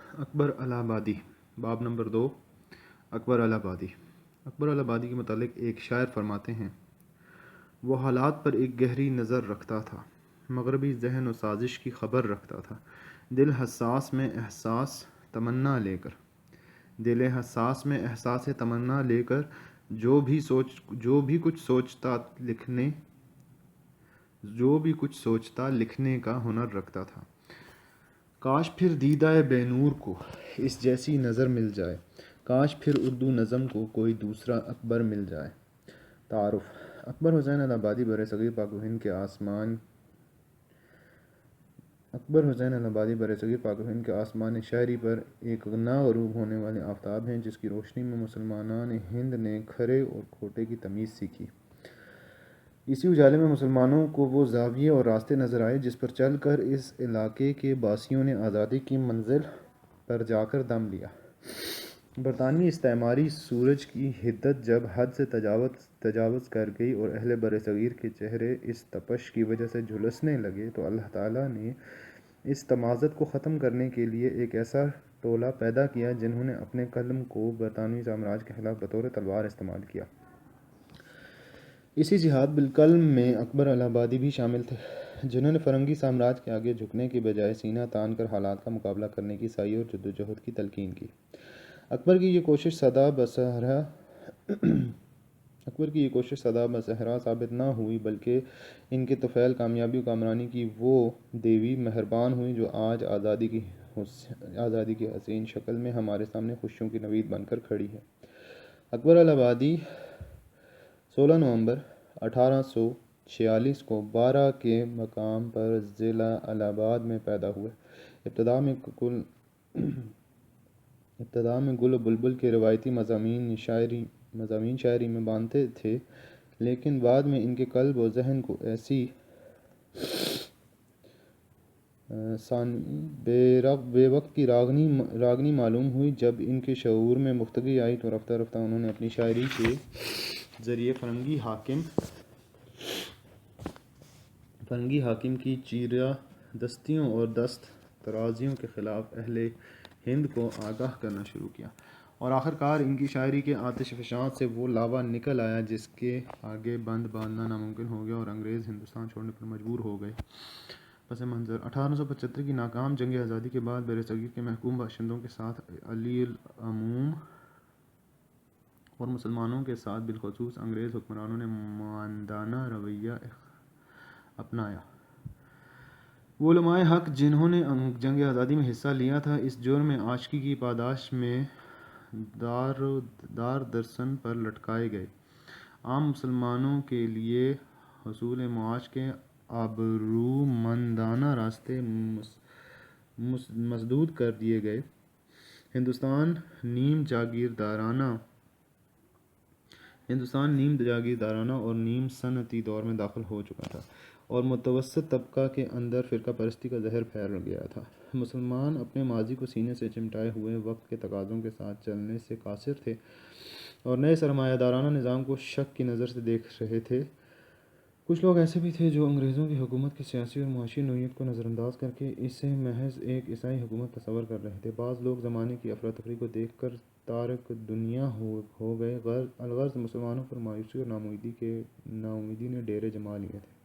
اکبر الہ آبادی باب نمبر 2 اکبر الہ آبادی الہ آبادی کے متعلق ایک شاعر فرماتے ہیں: وہ حالات پر ایک گہری نظر رکھتا تھا، مغربی ذہن و سازش کی خبر رکھتا تھا، دل حساس میں احساس تمنا لے کر جو بھی کچھ سوچتا لکھنے کا ہنر رکھتا تھا۔ کاش پھر دیدہ بے نور کو اس جیسی نظر مل جائے، کاش پھر اردو نظم کو کوئی دوسرا اکبر مل جائے۔ تعارف: اکبر حسین الہ آبادی برصغیر پاک و ہند کے آسمان شہری پر ایک نا غروب ہونے والے آفتاب ہیں، جس کی روشنی میں مسلمانان ہند نے کھرے اور کھوٹے کی تمیز سیکھی۔ اسی اجالے میں مسلمانوں کو وہ زاویے اور راستے نظر آئے جس پر چل کر اس علاقے کے باسیوں نے آزادی کی منزل پر جا کر دم لیا۔ برطانوی استعماری سورج کی حدت جب حد سے تجاوز کر گئی اور اہل برصغیر کے چہرے اس تپش کی وجہ سے جھلسنے لگے تو اللہ تعالیٰ نے اس تمازت کو ختم کرنے کے لیے ایک ایسا ٹولہ پیدا کیا جنہوں نے اپنے قلم کو برطانوی سامراج کے خلاف بطور تلوار استعمال کیا۔ اسی جہاد بالقلم میں اکبر الہ آبادی بھی شامل تھے، جنہوں نے فرنگی سامراج کے آگے جھکنے کی بجائے سینہ تان کر حالات کا مقابلہ کرنے کی سعی اور جدوجہد کی تلقین کی۔ اکبر کی یہ کوشش سدا بصحرا ثابت نہ ہوئی، بلکہ ان کے طفیل کامیابی و کامرانی کی وہ دیوی مہربان ہوئی جو آج آزادی کی حسین شکل میں ہمارے سامنے خوشیوں کی نوید بن کر کھڑی ہے۔ اکبر الہ آبادی 16 نومبر 1846 کو بارہ کے مقام پر ضلع الہ آباد میں پیدا ہوئے۔ ابتدا میں گل و بلبل کے روایتی مضامین شاعری میں باندھتے تھے، لیکن بعد میں ان کے قلب و ذہن کو ایسی بے وقت کی راگنی معلوم ہوئی۔ جب ان کے شعور میں پختگی آئی تو رفتہ رفتہ انہوں نے اپنی شاعری کے ذریعے فرنگی حاکم کی چیرہ دستیوں اور دست درازیوں کے خلاف اہل ہند کو آگاہ کرنا شروع کیا، اور آخرکار ان کی شاعری کے آتش فشاں سے وہ لاوا نکل آیا جس کے آگے بند باندھنا ناممکن ہو گیا اور انگریز ہندوستان چھوڑنے پر مجبور ہو گئے۔ پس منظر: 1875 کی ناکام جنگ آزادی کے بعد برصغیر کے محکوم باشندوں کے ساتھ علی العموم اور مسلمانوں کے ساتھ بالخصوص انگریز حکمرانوں نے معاندانہ رویہ اپنایا۔ وہ علمائے حق جنہوں نے جنگ آزادی میں حصہ لیا تھا، اس جرم عاشقی کی پاداش میں دار درسن پر لٹکائے گئے۔ عام مسلمانوں کے لیے حصول معاش کے آبرومندانہ راستے مسدود کر دیے گئے۔ ہندوستان نیم جاگیردارانہ اور نیم صنعتی دور میں داخل ہو چکا تھا، اور متوسط طبقہ کے اندر فرقہ پرستی کا زہر پھیل گیا تھا۔ مسلمان اپنے ماضی کو سینے سے چمٹائے ہوئے وقت کے تقاضوں کے ساتھ چلنے سے قاصر تھے اور نئے سرمایہ دارانہ نظام کو شک کی نظر سے دیکھ رہے تھے۔ کچھ لوگ ایسے بھی تھے جو انگریزوں کی حکومت کی سیاسی اور معاشی نوعیت کو نظر انداز کر کے اسے محض ایک عیسائی حکومت تصور کر رہے تھے۔ بعض لوگ زمانے کی افراتفری کو دیکھ کر تارک دنیا ہو گئے۔ الغرض مسلمانوں پر مایوسی اور ناامیدی نے ڈیرے جما لیے تھے۔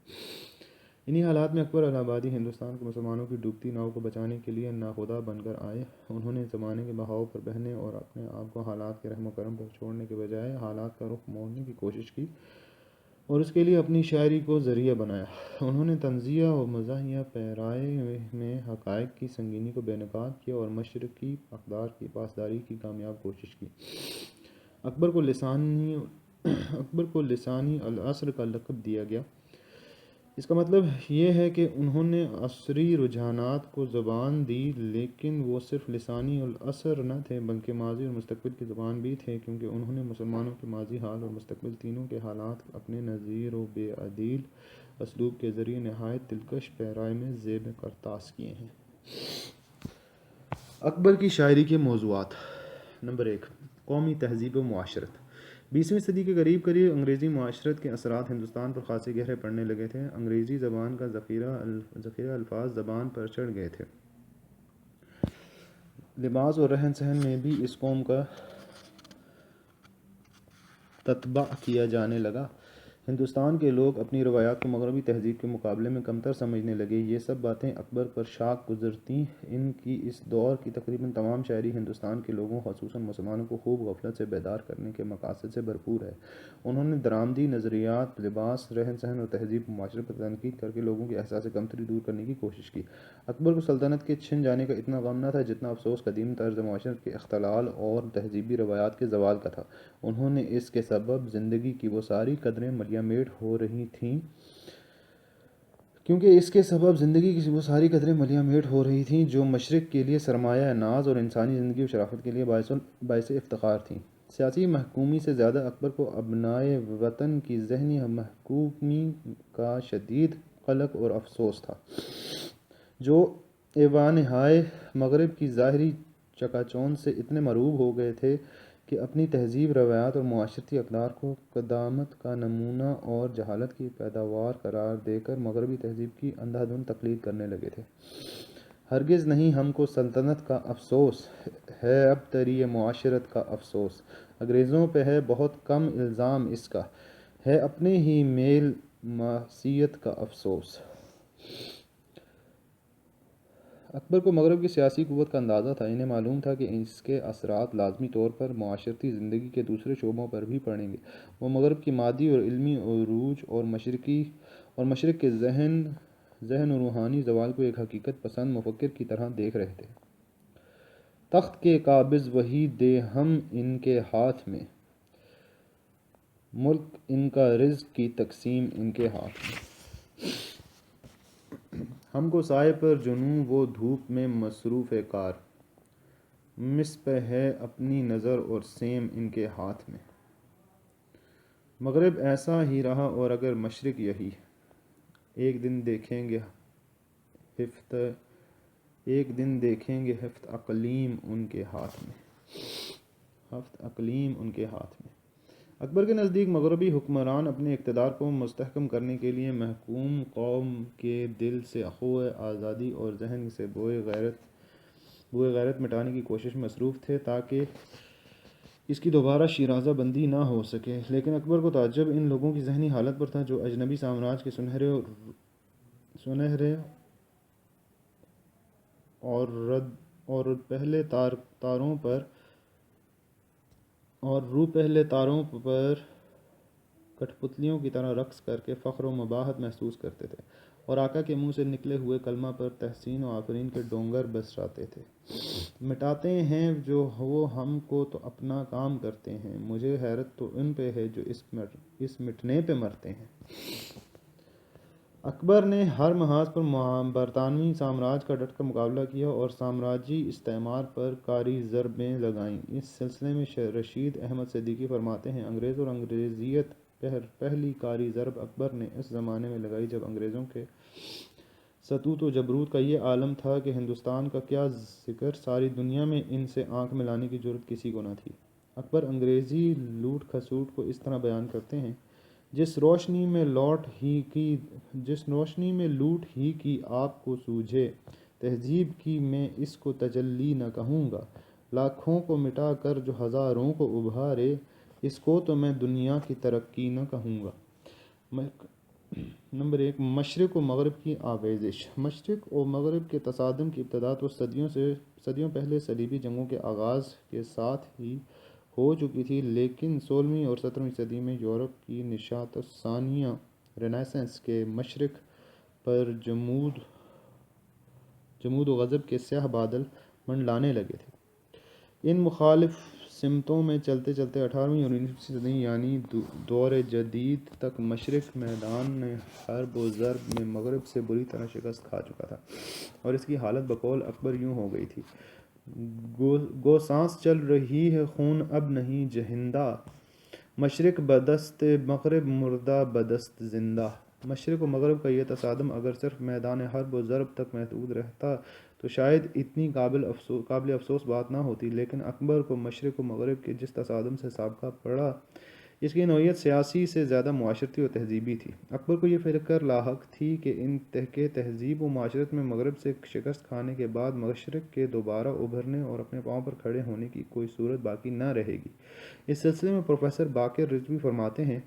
انہی حالات میں اکبر الہ آبادی ہندوستان کو مسلمانوں کی ڈوبتی ناؤ کو بچانے کے لیے ناخدا بن کر آئے۔ انہوں نے زمانے کے بہاؤ پر بہنے اور اپنے آپ کو حالات کے رحم و کرم پر چھوڑنے کے بجائے حالات کا رخ موڑنے کی کوشش کی اور اس کے لیے اپنی شاعری کو ذریعہ بنایا۔ انہوں نے طنزیہ و مزاحیہ پیرائی میں حقائق کی سنگینی کو بے نقاب کیا اور مشرقی اقدار کی پاسداری کی کامیاب کوشش کی۔ اکبر کو لسانی العصر کا لقب دیا گیا۔ اس کا مطلب یہ ہے کہ انہوں نے عصری رجحانات کو زبان دی، لیکن وہ صرف لسانی العصر نہ تھے بلکہ ماضی اور مستقبل کی زبان بھی تھے، کیونکہ انہوں نے مسلمانوں کے ماضی، حال اور مستقبل تینوں کے حالات اپنے نظیر و بے عدیل اسلوب کے ذریعے نہایت دلکش پیرائی میں زیب کرتاس کیے ہیں۔ اکبر کی شاعری کے موضوعات: نمبر 1، قومی تہذیب و معاشرت۔ 20ویں صدی کے قریب انگریزی معاشرت کے اثرات ہندوستان پر خاصے گہرے پڑنے لگے تھے۔ انگریزی زبان کا ذخیرہ الفاظ زبان پر چڑھ گئے تھے۔ لباس اور رہن سہن میں بھی اس قوم کا تتبع کیا جانے لگا۔ ہندوستان کے لوگ اپنی روایات کو مغربی تہذیب کے مقابلے میں کمتر سمجھنے لگے۔ یہ سب باتیں اکبر پر شاق گزرتیں۔ ان کی اس دور کی تقریباً تمام شاعری ہندوستان کے لوگوں خصوصاً مسلمانوں کو خوب غفلت سے بیدار کرنے کے مقاصد سے بھرپور ہے۔ انہوں نے درآمدی نظریات، لباس، رہن سہن اور تہذیب و معاشرت پر تنقید کر کے لوگوں کے احساس کمتری دور کرنے کی کوشش کی۔ اکبر کو سلطنت کے چھن جانے کا اتنا غم نہ تھا جتنا افسوس قدیم طرز معاشرت کے اختلال اور تہذیبی روایات کے زوال کا تھا۔ انہوں نے اس کے سبب زندگی کی وہ ساری قدریں ملیاں میٹ ہو رہی تھیں جو مشرق کے لیے سرمایہ ناز اور انسانی زندگی و شرافت کے لیے باعث افتخار تھیں۔ سیاسی محکومی سے زیادہ اکبر کو ابنائے وطن کی ذہنی محکومی کا شدید قلق اور افسوس تھا، جو ایوانہائے مغرب کی ظاہری چکا چوند سے اتنے مرعوب ہو گئے تھے کہ اپنی تہذیب، روایات اور معاشرتی اقدار کو قدامت کا نمونہ اور جہالت کی پیداوار قرار دے کر مغربی تہذیب کی اندھا دھند تقلید کرنے لگے تھے۔ ہرگز نہیں ہم کو سلطنت کا افسوس ہے، اب تری معاشرت کا افسوس۔ انگریزوں پہ ہے بہت کم الزام اس کا، ہے اپنے ہی میل معصیت کا افسوس۔ اکبر کو مغرب کی سیاسی قوت کا اندازہ تھا۔ انہیں معلوم تھا کہ اس کے اثرات لازمی طور پر معاشرتی زندگی کے دوسرے شعبوں پر بھی پڑیں گے۔ وہ مغرب کی مادی اور علمی عروج اور مشرق کے ذہن و روحانی زوال کو ایک حقیقت پسند مفکر کی طرح دیکھ رہے تھے۔ تخت کے قابض وہی دے ہم ان کے ہاتھ میں، ملک ان کا، رزق کی تقسیم ان کے ہاتھ میں۔ ہم کو سائے پر جنوں وہ دھوپ میں مصروف کار، مس پہ ہے اپنی نظر اور سیم ان کے ہاتھ میں۔ مغرب ایسا ہی رہا اور اگر مشرق یہی، ایک دن دیکھیں گے ہفت اقلیم ان کے ہاتھ میں۔ اکبر کے نزدیک مغربی حکمران اپنے اقتدار کو مستحکم کرنے کے لیے محکوم قوم کے دل سے خواہ آزادی اور ذہن سے بوئے غیرت مٹانے کی کوشش میں مصروف تھے تاکہ اس کی دوبارہ شیرازہ بندی نہ ہو سکے۔ لیکن اکبر کو تعجب ان لوگوں کی ذہنی حالت پر تھا جو اجنبی سامراج کے سنہرے اور روح پہلے تاروں پر کٹھ پتلیوں کی طرح رقص کر کے فخر و مباہت محسوس کرتے تھے، اور آقا کے منہ سے نکلے ہوئے کلمہ پر تحسین و آفرین کے ڈونگر برساتے تھے۔ مٹاتے ہیں جو وہ ہم کو تو اپنا کام کرتے ہیں، مجھے حیرت تو ان پہ ہے جو اس مٹنے پہ مرتے ہیں۔ اکبر نے ہر محاذ پر برطانوی سامراج کا ڈٹ کر مقابلہ کیا اور سامراجی استعمار پر کاری ضربیں لگائیں۔ اس سلسلے میں رشید احمد صدیقی فرماتے ہیں: انگریز اور انگریزیت پہلی کاری ضرب اکبر نے اس زمانے میں لگائی جب انگریزوں کے سطوت و جبروت کا یہ عالم تھا کہ ہندوستان کا کیا ذکر، ساری دنیا میں ان سے آنکھ ملانے کی جرأت کسی کو نہ تھی۔ اکبر انگریزی لوٹ کھسوٹ کو اس طرح بیان کرتے ہیں: جس روشنی میں لوٹ ہی کی آپ کو سوجھے، تہذیب کی میں اس کو تجلی نہ کہوں گا، لاکھوں کو مٹا کر جو ہزاروں کو ابھارے، اس کو تو میں دنیا کی ترقی نہ کہوں گا۔ نمبر 1، مشرق و مغرب کی آمیزش۔ مشرق و مغرب کے تصادم کی ابتدا تو صدیوں پہلے صلیبی جنگوں کے آغاز کے ساتھ ہی ہو چکی تھی، لیکن 16ویں اور 17ویں صدی میں یورپ کی نشاۃ ثانیہ رینیسانس کے مشرق پر جمود و غضب کے سیاہ بادل منڈلانے لگے تھے۔ ان مخالف سمتوں میں چلتے چلتے 18ویں اور 19ویں صدی یعنی دور جدید تک مشرق میدان حرب و ضرب میں مغرب سے بری طرح شکست کھا چکا تھا، اور اس کی حالت بقول اکبر یوں ہو گئی تھی: گو سانس چل رہی ہے خون اب نہیں جہندہ، مشرق بدست مغرب مردہ بدست زندہ۔ مشرق و مغرب کا یہ تصادم اگر صرف میدان حرب و ضرب تک محدود رہتا تو شاید اتنی قابل افسوس بات نہ ہوتی، لیکن اکبر کو مشرق و مغرب کے جس تصادم سے سابقہ پڑا، اس کی نوعیت سیاسی سے زیادہ معاشرتی اور تہذیبی تھی۔ اکبر کو یہ فکر لاحق تھی کہ تہذیب و معاشرت میں مغرب سے شکست کھانے کے بعد مشرق کے دوبارہ ابھرنے اور اپنے پاؤں پر کھڑے ہونے کی کوئی صورت باقی نہ رہے گی۔ اس سلسلے میں پروفیسر باقر رضوی فرماتے ہیں،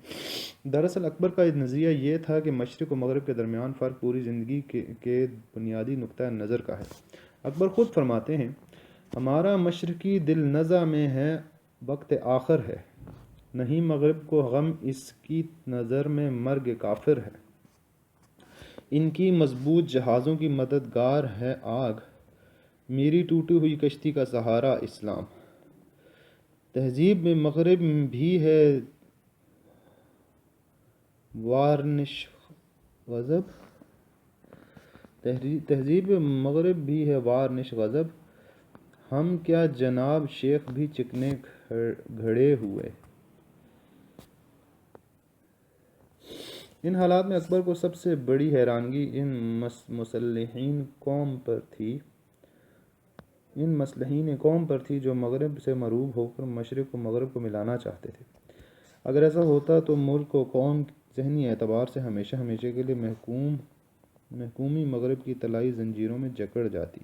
دراصل اکبر کا نظریہ یہ تھا کہ مشرق و مغرب کے درمیان فرق پوری زندگی کے بنیادی نقطہ نظر کا ہے۔ اکبر خود فرماتے ہیں، ہمارا مشرقی دل نزع میں ہے، وقت آخر ہے، نہیں مغرب کو غم، اس کی نظر میں مرگ کافر ہے، ان کی مضبوط جہازوں کی مددگار ہے آگ، میری ٹوٹی ہوئی کشتی کا سہارا اسلام۔ تہذیب میں مغرب بھی ہے وارنش غضب، تہذیب میں مغرب بھی ہے وارنش غضب، ہم کیا جناب شیخ بھی چکنے گھڑے ہوئے۔ ان حالات میں اکبر کو سب سے بڑی حیرانگی ان مسلحین قوم پر تھی جو مغرب سے مرعوب ہو کر مشرق و مغرب کو ملانا چاہتے تھے۔ اگر ایسا ہوتا تو ملک و قوم ذہنی اعتبار سے ہمیشہ کے لیے محکومی مغرب کی طلائی زنجیروں میں جکڑ جاتی۔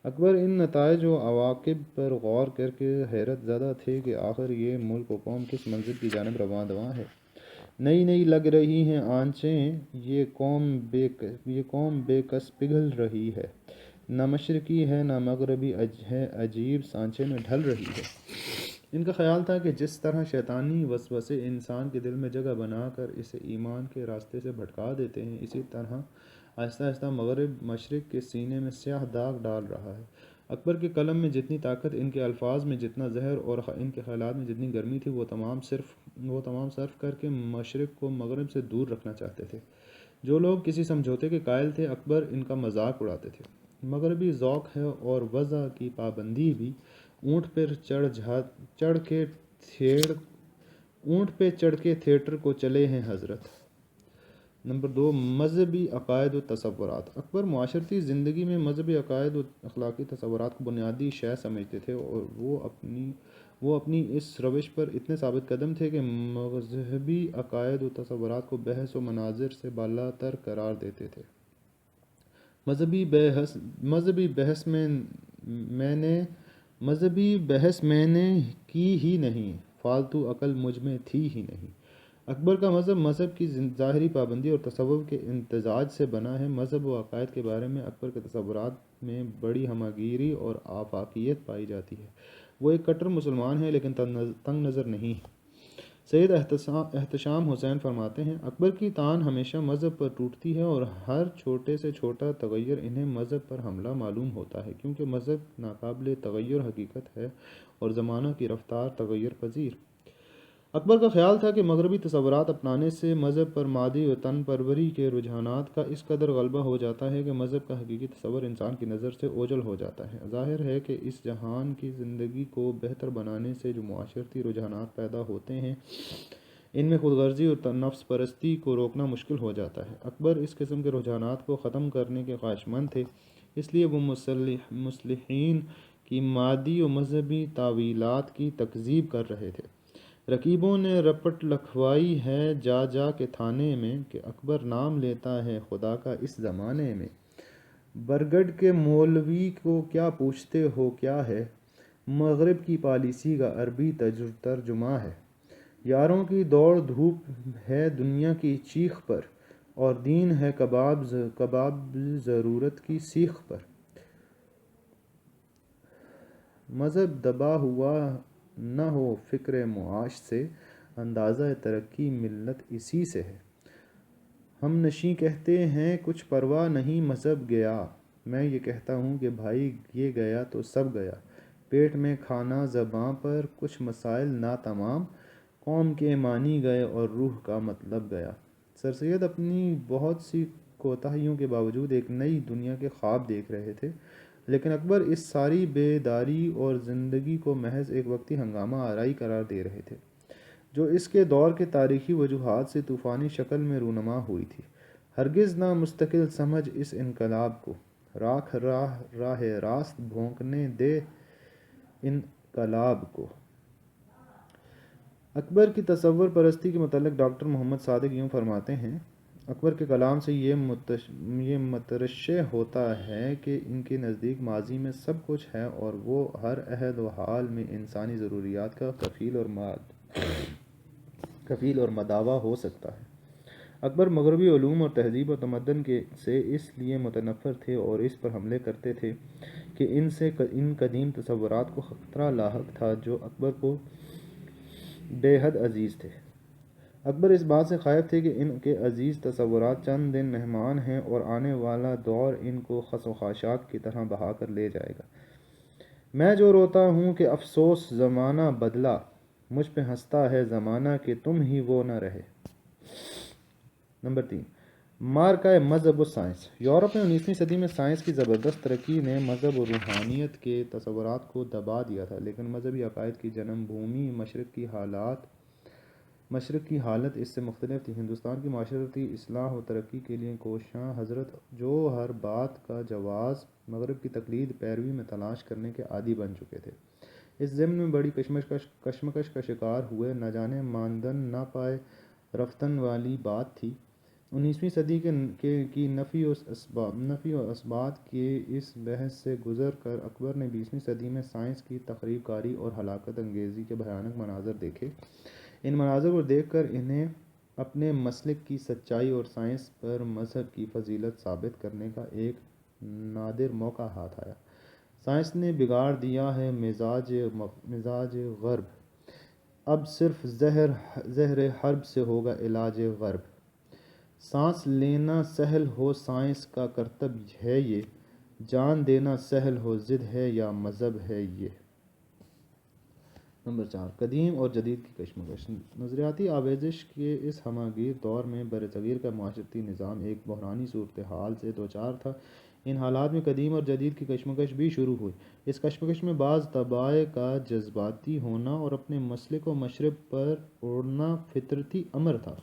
اکبر ان نتائج و عواقب پر غور کر کے حیرت زدہ تھے کہ آخر یہ ملک و قوم کس منزل کی جانب رواں ہے۔ نئی لگ رہی ہیں آنچیں، یہ قوم بے کس پگھل رہی ہے، نہ مشرقی ہے نہ مغربی ہے، عجیب سانچے میں ڈھل رہی ہے۔ ان کا خیال تھا کہ جس طرح شیطانی وسوسے انسان کے دل میں جگہ بنا کر اسے ایمان کے راستے سے بھٹکا دیتے ہیں، اسی طرح آہستہ آہستہ مغرب مشرق کے سینے میں سیاہ داغ ڈال رہا ہے۔ اکبر کے قلم میں جتنی طاقت، ان کے الفاظ میں جتنا زہر اور ان کے خیالات میں جتنی گرمی تھی، وہ تمام صرف کر کے مشرق کو مغرب سے دور رکھنا چاہتے تھے۔ جو لوگ کسی سمجھوتے کے قائل تھے، اکبر ان کا مذاق اڑاتے تھے۔ مغربی ذوق ہے اور وضع کی پابندی بھی، اونٹ پہ چڑھ کے تھیٹر کو چلے ہیں حضرت۔ نمبر 2، مذہبی عقائد و تصورات۔ اکبر معاشرتی زندگی میں مذہبی عقائد و اخلاقی تصورات کو بنیادی شے سمجھتے تھے اور وہ اپنی اس روش پر اتنے ثابت قدم تھے کہ مذہبی عقائد و تصورات کو بحث و مناظر سے بالاتر قرار دیتے تھے۔ مذہبی بحث میں نے کی ہی نہیں، فالتو عقل مجھ میں تھی ہی نہیں۔ اکبر کا مذہب کی ظاہری پابندی اور تصوف کے امتزاج سے بنا ہے۔ مذہب و عقائد کے بارے میں اکبر کے تصورات میں بڑی ہمہ گیری اور آفاقیت پائی جاتی ہے۔ وہ ایک کٹر مسلمان ہیں لیکن تنگ نظر نہیں۔ سید احتشام حسین فرماتے ہیں، اکبر کی تان ہمیشہ مذہب پر ٹوٹتی ہے اور ہر چھوٹے سے چھوٹا تغیر انہیں مذہب پر حملہ معلوم ہوتا ہے، کیونکہ مذہب ناقابل تغیر حقیقت ہے اور زمانہ کی رفتار تغیر پذیر۔ اکبر کا خیال تھا کہ مغربی تصورات اپنانے سے مذہب پر مادی و تن پروری کے رجحانات کا اس قدر غلبہ ہو جاتا ہے کہ مذہب کا حقیقی تصور انسان کی نظر سے اوجھل ہو جاتا ہے۔ ظاہر ہے کہ اس جہان کی زندگی کو بہتر بنانے سے جو معاشرتی رجحانات پیدا ہوتے ہیں، ان میں خود غرضی اور نفس پرستی کو روکنا مشکل ہو جاتا ہے۔ اکبر اس قسم کے رجحانات کو ختم کرنے کے خواہش مند تھے، اس لیے وہ مصلحین کی مادی و مذہبی تاویلات کی تکذیب کر رہے تھے۔ رقیبوں نے رپٹ لکھوائی ہے جا کے تھانے میں، کہ اکبر نام لیتا ہے خدا کا اس زمانے میں۔ برگڈ کے مولوی کو کیا پوچھتے ہو کیا ہے، مغرب کی پالیسی کا عربی ترجمہ ہے۔ یاروں کی دوڑ دھوپ ہے دنیا کی چیخ پر، اور دین ہے کباب ضرورت کی سیخ پر۔ مذہب دبا ہوا نہ ہو فکر معاش سے، اندازہ ترقی ملت اسی سے ہے۔ ہم نشیں کہتے ہیں کچھ پرواہ نہیں مذہب گیا، میں یہ کہتا ہوں کہ بھائی یہ گیا تو سب گیا۔ پیٹ میں کھانا زباں پر، کچھ مسائل ناتمام، قوم کے معنی گئے اور روح کا مطلب گیا۔ سر سید اپنی بہت سی کوتاہیوں کے باوجود ایک نئی دنیا کے خواب دیکھ رہے تھے، لیکن اکبر اس ساری بیداری اور زندگی کو محض ایک وقتی ہنگامہ آرائی قرار دے رہے تھے، جو اس کے دور کے تاریخی وجوہات سے طوفانی شکل میں رونما ہوئی تھی۔ ہرگز نہ مستقل سمجھ اس انقلاب کو، راہ راست بھونکنے دے انقلاب کو۔ اکبر کی تصور پرستی کے متعلق ڈاکٹر محمد صادق یوں فرماتے ہیں: اکبر کے کلام سے یہ مترشح ہوتا ہے کہ ان کے نزدیک ماضی میں سب کچھ ہے اور وہ ہر عہد و حال میں انسانی ضروریات کا کفیل اور مداوا ہو سکتا ہے۔ اکبر مغربی علوم اور تہذیب و تمدن سے اس لیے متنفر تھے اور اس پر حملے کرتے تھے کہ ان قدیم تصورات کو خطرہ لاحق تھا جو اکبر کو بے حد عزیز تھے۔ اکبر اس بات سے خائف تھے کہ ان کے عزیز تصورات چند دن مہمان ہیں اور آنے والا دور ان کو خس و خاشاک کی طرح بہا کر لے جائے گا۔ میں جو روتا ہوں کہ افسوس زمانہ بدلا، مجھ پہ ہنستا ہے زمانہ کہ تم ہی وہ نہ رہے۔ نمبر 3، مارکہ مذہب و سائنس۔ یورپ میں 19ویں صدی میں سائنس کی زبردست ترقی نے مذہب و روحانیت کے تصورات کو دبا دیا تھا، لیکن مذہبی عقائد کی جنم بھومی مشرق کی حالت اس سے مختلف تھی۔ ہندوستان کی معاشرتی اصلاح و ترقی کے لیے کوشاں حضرت جو ہر بات کا جواز مغرب کی تقلید پیروی میں تلاش کرنے کے عادی بن چکے تھے، اس ضمن میں بڑی کشمکش کا شکار ہوئے، نہ جانے ماندن نہ پائے رفتن والی بات تھی۔ 19ویں صدی کی نفی و اثبات کے اس بحث سے گزر کر اکبر نے 20ویں صدی میں سائنس کی تخریب کاری اور ہلاکت انگیزی کے بھیانک مناظر دیکھے۔ ان مناظر کو دیکھ کر انہیں اپنے مسلک کی سچائی اور سائنس پر مذہب کی فضیلت ثابت کرنے کا ایک نادر موقع ہاتھ آیا۔ سائنس نے بگاڑ دیا ہے مزاج غرب، اب صرف زہر حرب سے ہوگا علاج غرب۔ سانس لینا سہل ہو سائنس کا کرتب ہے یہ، جان دینا سہل ہو ضد ہے یا مذہب ہے یہ۔ نمبر 4، قدیم اور جدید کی کشمکش۔ نظریاتی آمیزش کے اس ہمہ گیر دور میں برصغیر کا معاشرتی نظام ایک بحرانی صورتحال سے دوچار تھا۔ ان حالات میں قدیم اور جدید کی کشمکش بھی شروع ہوئی۔ اس کشمکش میں بعض طباع کا جذباتی ہونا اور اپنے مسلک و مشرب پر اڑنا فطرتی امر تھا۔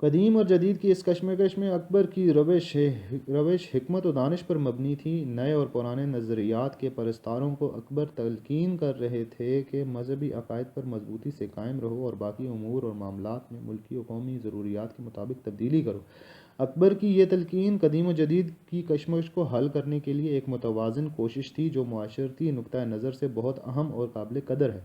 قدیم اور جدید کی اس کشمکش میں اکبر کی روش حکمت و دانش پر مبنی تھی۔ نئے اور پرانے نظریات کے پرستاروں کو اکبر تلقین کر رہے تھے کہ مذہبی عقائد پر مضبوطی سے قائم رہو اور باقی امور اور معاملات میں ملکی و قومی ضروریات کے مطابق تبدیلی کرو۔ اکبر کی یہ تلقین قدیم و جدید کی کشمکش کو حل کرنے کے لیے ایک متوازن کوشش تھی جو معاشرتی نقطہ نظر سے بہت اہم اور قابل قدر ہے۔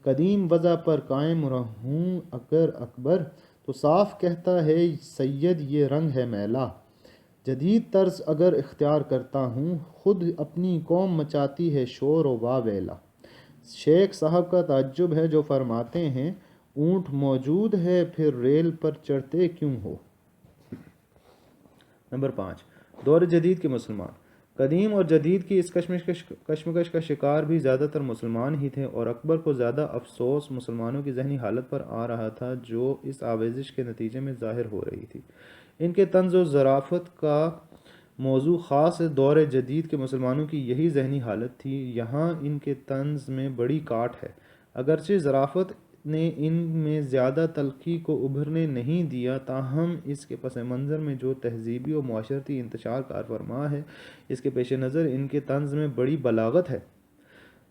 قدیم وضع پر قائم رہوں اگر اکبر، تو صاف کہتا ہے سید یہ رنگ ہے میلا۔ جدید طرز اگر اختیار کرتا ہوں، خود اپنی قوم مچاتی ہے شور و واویلا۔ شیخ صاحب کا تعجب ہے جو فرماتے ہیں، اونٹ موجود ہے پھر ریل پر چڑھتے کیوں ہو؟ نمبر 5، دور جدید کے مسلمان۔ قدیم اور جدید کی اس کشمکش کا شکار بھی زیادہ تر مسلمان ہی تھے اور اکبر کو زیادہ افسوس مسلمانوں کی ذہنی حالت پر آ رہا تھا جو اس آمیزش کے نتیجے میں ظاہر ہو رہی تھی۔ ان کے طنز و ظرافت کا موضوع خاص دور جدید کے مسلمانوں کی یہی ذہنی حالت تھی۔ یہاں ان کے طنز میں بڑی کاٹ ہے، اگرچہ ظرافت نے ان میں زیادہ تلخی کو ابھرنے نہیں دیا، تاہم اس کے پس منظر میں جو تہذیبی و معاشرتی انتشار کارفرما ہے، اس کے پیش نظر ان کے طنز میں بڑی بلاغت ہے۔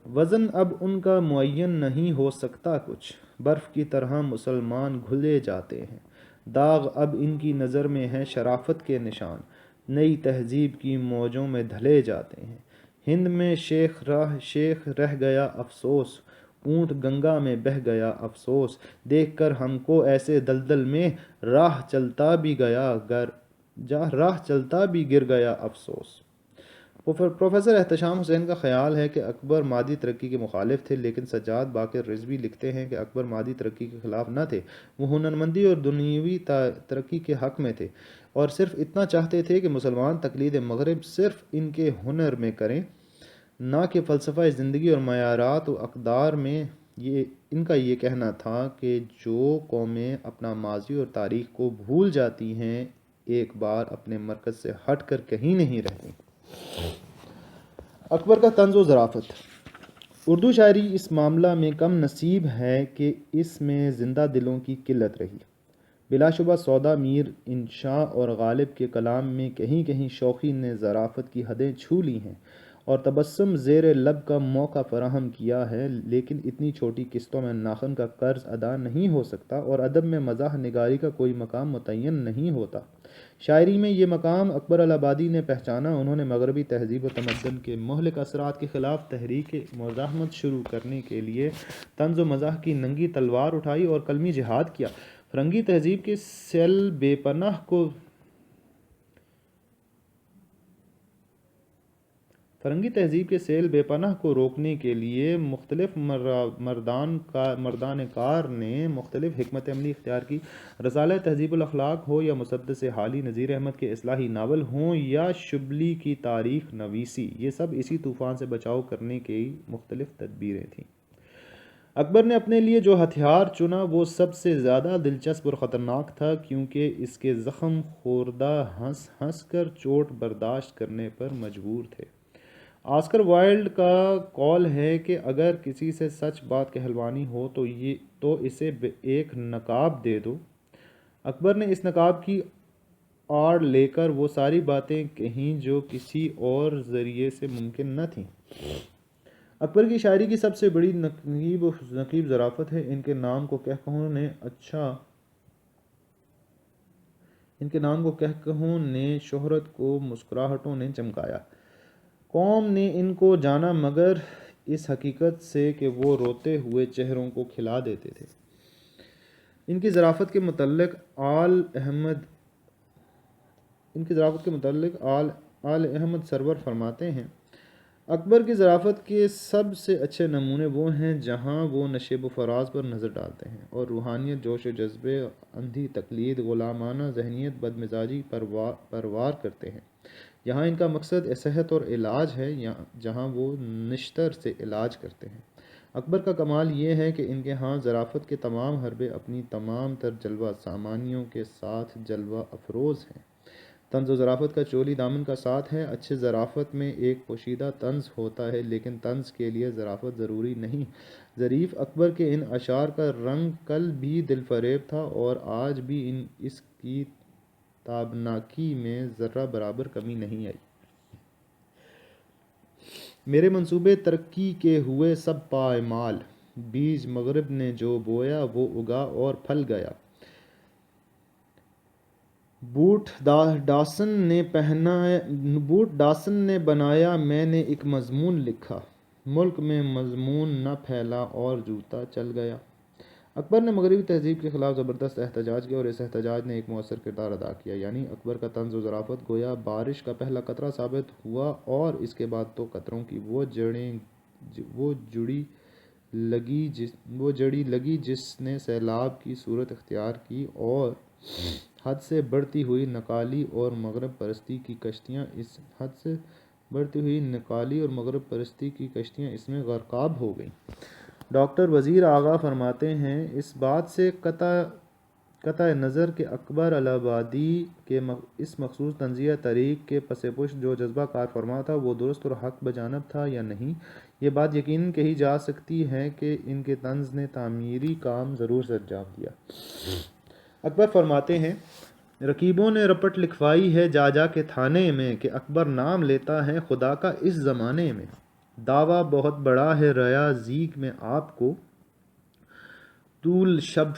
وزن اب ان کا معین نہیں ہو سکتا کچھ، برف کی طرح مسلمان گھلے جاتے ہیں۔ داغ اب ان کی نظر میں ہے شرافت کے نشان، نئی تہذیب کی موجوں میں ڈھلے جاتے ہیں۔ ہند میں شیخ رہ گیا افسوس، اونٹ گنگا میں بہہ گیا افسوس، دیکھ کر ہم کو ایسے دلدل میں، راہ چلتا بھی گر گیا افسوس۔ پروفیسر احتشام حسین کا خیال ہے کہ اکبر مادی ترقی کے مخالف تھے، لیکن سجاد باقر رضوی لکھتے ہیں کہ اکبر مادی ترقی کے خلاف نہ تھے، وہ ہنرمندی اور دنیوی ترقی کے حق میں تھے اور صرف اتنا چاہتے تھے کہ مسلمان تقلید مغرب صرف ان کے ہنر میں کریں، نہ کہ فلسفہ زندگی اور معیارات و اقدار میں۔ ان کا یہ کہنا تھا کہ جو قومیں اپنا ماضی اور تاریخ کو بھول جاتی ہیں، ایک بار اپنے مرکز سے ہٹ کر کہیں نہیں رہتی۔ اکبر کا طنز و ظرافت۔ اردو شاعری اس معاملہ میں کم نصیب ہے کہ اس میں زندہ دلوں کی قلت رہی۔ بلا شبہ سودا میر، انشا اور غالب کے کلام میں کہیں کہیں شوخی نے ظرافت کی حدیں چھو لی ہیں اور تبسم زیر لب کا موقع فراہم کیا ہے، لیکن اتنی چھوٹی قسطوں میں ناخن کا قرض ادا نہیں ہو سکتا اور ادب میں مزاح نگاری کا کوئی مقام متعین نہیں ہوتا۔ شاعری میں یہ مقام اکبر الہ نے پہچانا۔ انہوں نے مغربی تہذیب و تمدن کے مہلک اثرات کے خلاف تحریک مزاحمت شروع کرنے کے لیے طنز و مزاح کی ننگی تلوار اٹھائی اور قلمی جہاد کیا۔ فرنگی تہذیب کے سیل بے پناہ کو روکنے کے لیے مختلف مردان کار نے مختلف حکمت عملی اختیار کی۔ رسالہ تہذیب الاخلاق ہو یا مسدس حالی نذیر احمد کے اصلاحی ناول ہوں یا شبلی کی تاریخ نویسی، یہ سب اسی طوفان سے بچاؤ کرنے کی مختلف تدبیریں تھیں۔ اکبر نے اپنے لیے جو ہتھیار چنا وہ سب سے زیادہ دلچسپ اور خطرناک تھا، کیونکہ اس کے زخم خوردہ ہنس ہنس کر چوٹ برداشت کرنے پر مجبور تھے۔ آسکر وائلڈ کا قول ہے کہ اگر کسی سے سچ بات کہلوانی ہو تو اسے ایک نقاب دے دو۔ اکبر نے اس نقاب کی آڑ لے کر وہ ساری باتیں کہیں جو کسی اور ذریعے سے ممکن نہ تھیں۔ اکبر کی شاعری کی سب سے بڑی نقیب ظرافت ہے۔ ان کے نام کو کہکہوں نے شہرت کو مسکراہٹوں نے چمکایا۔ قوم نے ان کو جانا مگر اس حقیقت سے کہ وہ روتے ہوئے چہروں کو کھلا دیتے تھے۔ ان کی ظرافت کے متعلق آل احمد سرور فرماتے ہیں، اکبر کی ظرافت کے سب سے اچھے نمونے وہ ہیں جہاں وہ نشیب و فراز پر نظر ڈالتے ہیں اور روحانیت، جوش و جذبے، اندھی تقلید، غلامانہ ذہنیت، بدمزاجی پروار کرتے ہیں۔ یہاں ان کا مقصد صحت اور علاج ہے، جہاں وہ نشتر سے علاج کرتے ہیں۔ اکبر کا کمال یہ ہے کہ ان کے ہاں ظرافت کے تمام حربے اپنی تمام تر جلوہ سامانیوں کے ساتھ جلوہ افروز ہیں۔ طنز و ظرافت کا چولی دامن کا ساتھ ہے۔ اچھے ظرافت میں ایک پوشیدہ طنز ہوتا ہے، لیکن طنز کے لیے ظرافت ضروری نہیں۔ ظریف اکبر کے ان اشعار کا رنگ کل بھی دل فریب تھا اور آج بھی اس کی تابناکی میں ذرہ برابر کمی نہیں آئی۔ میرے منصوبے ترقی کے ہوئے سب پائمال، بیج مغرب نے جو بویا وہ اگا اور پھل گیا۔ بوٹ ڈاسن نے بنایا، میں نے ایک مضمون لکھا، ملک میں مضمون نہ پھیلا اور جوتا چل گیا۔ اکبر نے مغربی تہذیب کے خلاف زبردست احتجاج کیا اور اس احتجاج نے ایک مؤثر کردار ادا کیا، یعنی اکبر کا طنز و ظرافت گویا بارش کا پہلا قطرہ ثابت ہوا اور اس کے بعد تو قطروں کی وہ جڑی لگی جس نے سیلاب کی صورت اختیار کی اور حد سے بڑھتی ہوئی نقالی اور مغرب پرستی کی کشتیاں اس میں غرقاب ہو گئیں۔ ڈاکٹر وزیر آغا فرماتے ہیں، اس بات سے قطع نظر کہ اکبر الہ آبادی کے اس مخصوص طنزیہ تحریک کے پس پشت جو جذبہ کار فرما تھا وہ درست اور حق بجانب تھا یا نہیں، یہ بات یقیناً کہی جا سکتی ہے کہ ان کے طنز نے تعمیری کام ضرور سر انجام دیا۔ اکبر فرماتے ہیں، رقیبوں نے رپٹ لکھوائی ہے جا جا کے تھانے میں کہ اکبر نام لیتا ہے خدا کا اس زمانے میں، دعویٰ بہت بڑا ہے ریا زیگ میں آپ کو، طول شب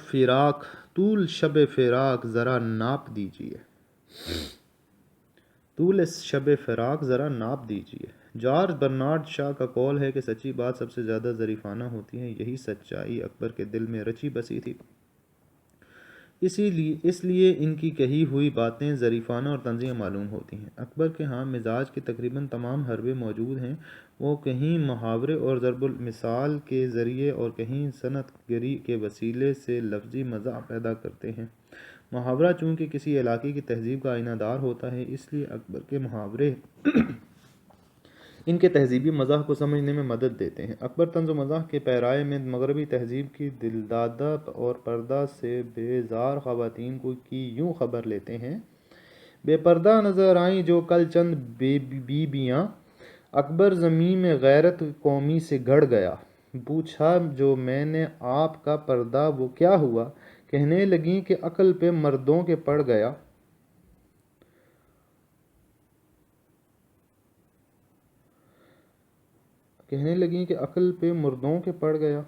فراق ذرا ناپ دیجئے۔ جارج برنارڈ شاہ کا قول ہے کہ سچی بات سب سے زیادہ ظریفانہ ہوتی ہے۔ یہی سچائی اکبر کے دل میں رچی بسی تھی، اس لیے ان کی کہی ہوئی باتیں ظریفانہ اور طنزیہ معلوم ہوتی ہیں۔ اکبر کے ہاں مزاج کے تقریباً تمام حربے موجود ہیں۔ وہ کہیں محاورے اور ضرب المثال کے ذریعے اور کہیں صنعت گری کے وسیلے سے لفظی مزاح پیدا کرتے ہیں۔ محاورہ چونکہ کسی علاقے کی تہذیب کا آئینہ دار ہوتا ہے، اس لیے اکبر کے محاورے ان کے تہذیبی مزاح کو سمجھنے میں مدد دیتے ہیں۔ اکبر طنز و مزاح کے پیرائے میں مغربی تہذیب کی دلدادہ اور پردہ سے بیزار خواتین کی یوں خبر لیتے ہیں، بے پردہ نظر آئیں جو کل چند بیبیاں، اکبر زمیں میں غیرت قومی سے گڑ گیا، پوچھا جو میں نے آپ کا پردہ وہ کیا ہوا، کہنے لگیں کہ عقل پہ مردوں کے پڑ گیا۔ کہنے لگیں کہ عقل پہ مردوں کے پڑ گیا۔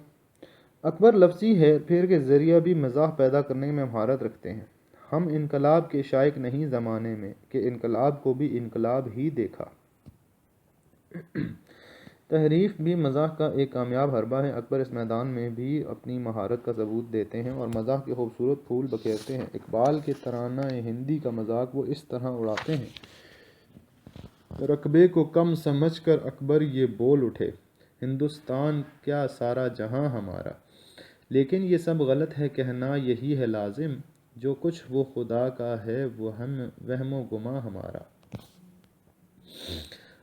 اکبر لفظی ہیر پھیر کے ذریعہ بھی مزاح پیدا کرنے میں مہارت رکھتے ہیں۔ ہم انقلاب کے شائق نہیں زمانے میں کہ انقلاب کو بھی انقلاب ہی دیکھا۔ تحریف بھی مزاح کا ایک کامیاب حربہ ہے۔ اکبر اس میدان میں بھی اپنی مہارت کا ثبوت دیتے ہیں اور مزاح کے خوبصورت پھول بکھیرتے ہیں۔ اقبال کے ترانہ ہندی کا مذاق وہ اس طرح اڑاتے ہیں: رقبے کو کم سمجھ کر اکبر یہ بول اٹھے، ہندوستان کیا سارا جہاں ہمارا، لیکن یہ سب غلط ہے کہنا یہی ہے لازم، جو کچھ وہ خدا کا ہے وہ وہم و گماں ہمارا۔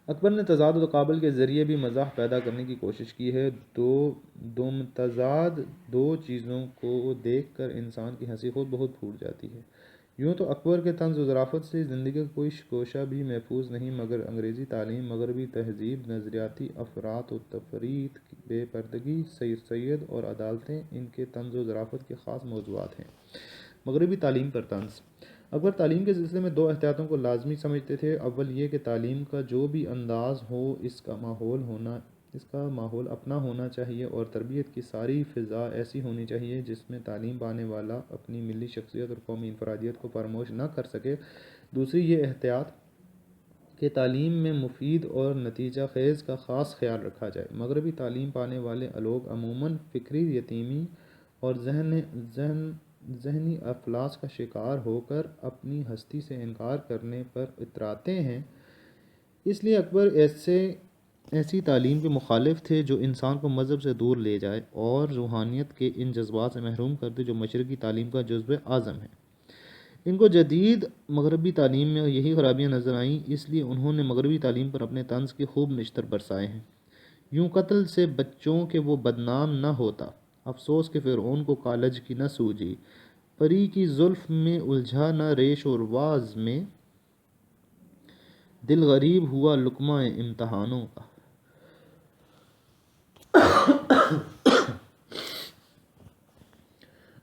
اکبر نے تضاد و تقابل کے ذریعے بھی مزاح پیدا کرنے کی کوشش کی ہے۔ دو متضاد دو چیزوں کو دیکھ کر انسان کی ہنسی خود بخود پھوٹ جاتی ہے۔ یوں تو اکبر کے طنز و ظرافت سے زندگی کا کوئی گوشہ بھی محفوظ نہیں، مگر انگریزی تعلیم، مغربی تہذیب، نظریاتی افراط و تفریط، بے پردگی، سید اور عدالتیں ان کے طنز و ظرافت کے خاص موضوعات ہیں۔ مغربی تعلیم پر طنز: اکبر تعلیم کے سلسلے میں دو احتیاطوں کو لازمی سمجھتے تھے۔ اول یہ کہ تعلیم کا جو بھی انداز ہو اس کا ماحول اپنا ہونا چاہیے اور تربیت کی ساری فضا ایسی ہونی چاہیے جس میں تعلیم پانے والا اپنی ملی شخصیت اور قومی انفرادیت کو فراموش نہ کر سکے۔ دوسری یہ احتیاط کہ تعلیم میں مفید اور نتیجہ خیز کا خاص خیال رکھا جائے۔ مغربی تعلیم پانے والے لوگ عموماً فکری یتیمی اور ذہنی افلاس کا شکار ہو کر اپنی ہستی سے انکار کرنے پر اتراتے ہیں۔ اس لیے اکبر ایسی تعلیم کے مخالف تھے جو انسان کو مذہب سے دور لے جائے اور روحانیت کے ان جذبات سے محروم کر دے جو مشرقی تعلیم کا جزو اعظم ہے۔ ان کو جدید مغربی تعلیم میں یہی خرابیاں نظر آئیں، اس لیے انہوں نے مغربی تعلیم پر اپنے طنز کے خوب نشتر برسائے ہیں۔ یوں قتل سے بچوں کہ وہ بدنام نہ ہوتا، افسوس کہ فرعون کو کالج کی نہ سوجی، پری کی زلف میں الجھا نہ ریش و رواز میں، دل غریب ہوا لقمہ امتحانوں کا۔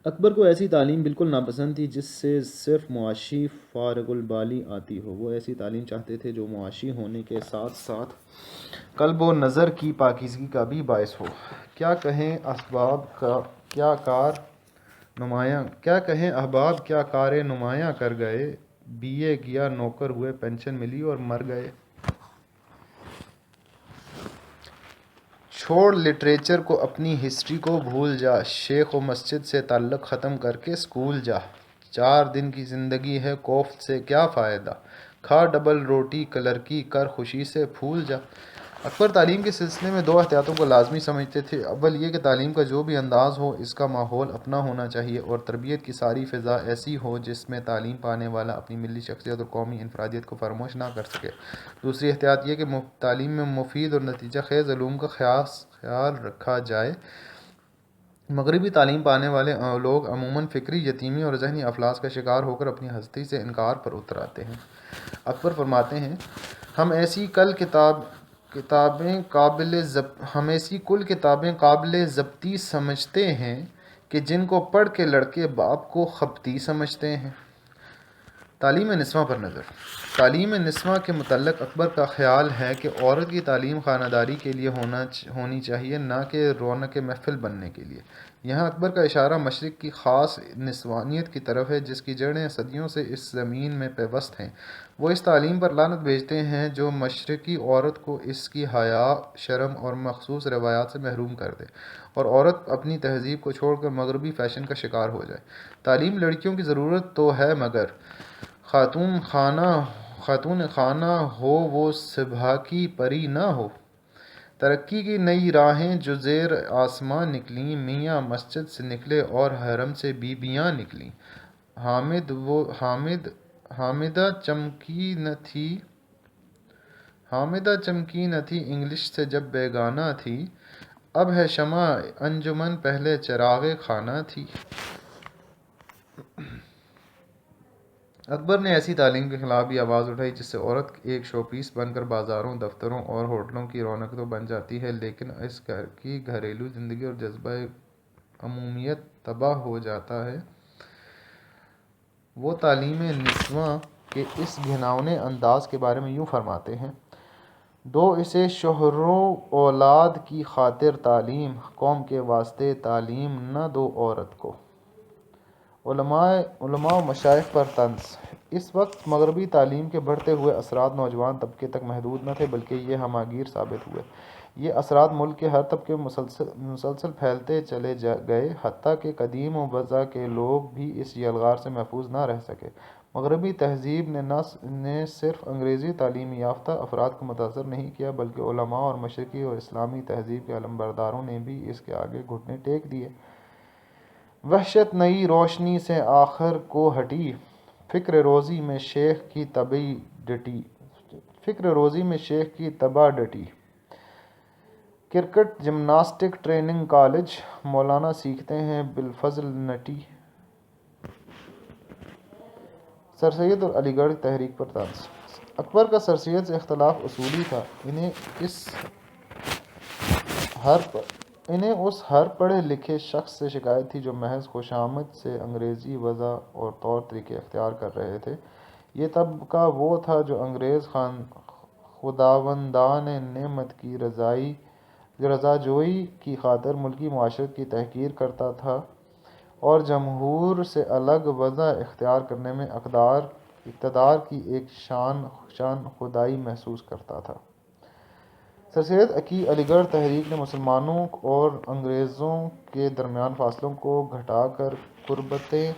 اکبر کو ایسی تعلیم بالکل ناپسند تھی جس سے صرف معاشی فارغ البالی آتی ہو۔ وہ ایسی تعلیم چاہتے تھے جو معاشی ہونے کے ساتھ ساتھ قلب و نظر کی پاکیزگی کا بھی باعث ہو۔ کیا کہیں احباب کیا کار نمایاں کر گئے، بی اے کیا نوکر ہوئے پنشن ملی اور مر گئے۔ چھوڑ لٹریچر کو اپنی ہسٹری کو بھول جا، شیخ و مسجد سے تعلق ختم کر کے اسکول جا، 4 دن کی زندگی ہے کوفت سے کیا فائدہ، کھا ڈبل روٹی کلرکی کر خوشی سے پھول جا۔ اکبر تعلیم کے سلسلے میں 2 احتیاطوں کو لازمی سمجھتے تھے۔ اول یہ کہ تعلیم کا جو بھی انداز ہو اس کا ماحول اپنا ہونا چاہیے اور تربیت کی ساری فضا ایسی ہو جس میں تعلیم پانے والا اپنی ملی شخصیت اور قومی انفرادیت کو فراموش نہ کر سکے۔ دوسری احتیاط یہ کہ تعلیم میں مفید اور نتیجہ خیز علوم کا خیال رکھا جائے۔ مغربی تعلیم پانے والے لوگ عموماً فکری یتیمی اور ذہنی افلاس کا شکار ہو کر اپنی ہستی سے انکار پر اتراتے ہیں۔ اکبر فرماتے ہیں: ہم ایسی کل کتابیں قابل ضبطی سمجھتے ہیں کہ جن کو پڑھ کے لڑکے باپ کو خبطی سمجھتے ہیں۔ تعلیم نسواں پر نظر: تعلیم نسواں کے متعلق اکبر کا خیال ہے کہ عورت کی تعلیم خانہ داری کے لیے ہونی چاہیے، نہ کہ رونق محفل بننے کے لیے۔ یہاں اکبر کا اشارہ مشرق کی خاص نسوانیت کی طرف ہے جس کی جڑیں صدیوں سے اس زمین میں پیوست ہیں۔ وہ اس تعلیم پر لعنت بھیجتے ہیں جو مشرقی عورت کو اس کی حیا، شرم اور مخصوص روایات سے محروم کر دے اور عورت اپنی تہذیب کو چھوڑ کر مغربی فیشن کا شکار ہو جائے۔ تعلیم لڑکیوں کی ضرورت تو ہے مگر خاتون خانہ ہو وہ صبح کی پری نہ ہو۔ ترقی کی نئی راہیں جو زیر آسماں نکلیں، میاں مسجد سے نکلے اور حرم سے بیبیاں نکلیں۔ حامدہ چمکی نہ تھی انگلش سے جب بیگانہ تھی، اب ہے شمع انجمن پہلے چراغ خانہ تھی۔ اکبر نے ایسی تعلیم کے خلاف بھی آواز اٹھائی جس سے عورت ایک شو پیس بن کر بازاروں، دفتروں اور ہوٹلوں کی رونق تو بن جاتی ہے لیکن اس گھر کی گھریلو زندگی اور جذبہ عمومیت تباہ ہو جاتا ہے۔ وہ تعلیم نسواں کے اس گھناؤنے انداز کے بارے میں یوں فرماتے ہیں: دو اسے شوہر و اولاد کی خاطر تعلیم، قوم کے واسطے تعلیم نہ دو عورت کو۔ علماء و مشائخ پر طنز۔ اس وقت مغربی تعلیم کے بڑھتے ہوئے اثرات نوجوان طبقے تک محدود نہ تھے بلکہ یہ ہمہ گیر ثابت ہوئے۔ یہ اثرات ملک کے ہر طبقے میں مسلسل پھیلتے چلے گئے، حتیٰ کہ قدیم و بزہ کے لوگ بھی اس یلغار سے محفوظ نہ رہ سکے۔ مغربی تہذیب نے صرف انگریزی تعلیم یافتہ افراد کو متاثر نہیں کیا بلکہ علماء اور مشرقی و اسلامی تہذیب کے علمبرداروں نے بھی اس کے آگے گھٹنے ٹیک دیے۔ وحشت نئی روشنی سے آخر کو ہٹی، فکر روزی میں شیخ کی تباہ ڈٹی۔ کرکٹ جمناسٹک ٹریننگ کالج، مولانا سیکھتے ہیں بالفضل نٹی۔ سر سید اور علی گڑھ تحریک پر طنز۔ اکبر کا سر سید سے اختلاف اصولی تھا۔ انہیں اس ہر پڑھے لکھے شخص سے شکایت تھی جو محض خوشامد سے انگریزی وضع اور طور طریقے اختیار کر رہے تھے۔ یہ طبقہ وہ تھا جو انگریز خداوندان نعمت کی رضاجوئی کی خاطر ملکی معیشت کی تحقیر کرتا تھا اور جمہور سے الگ وضع اختیار کرنے میں اقتدار کی ایک شان خدائی محسوس کرتا تھا۔ سر سید کی علی گڑھ تحریک نے مسلمانوں اور انگریزوں کے درمیان فاصلوں کو گھٹا کر قربتیں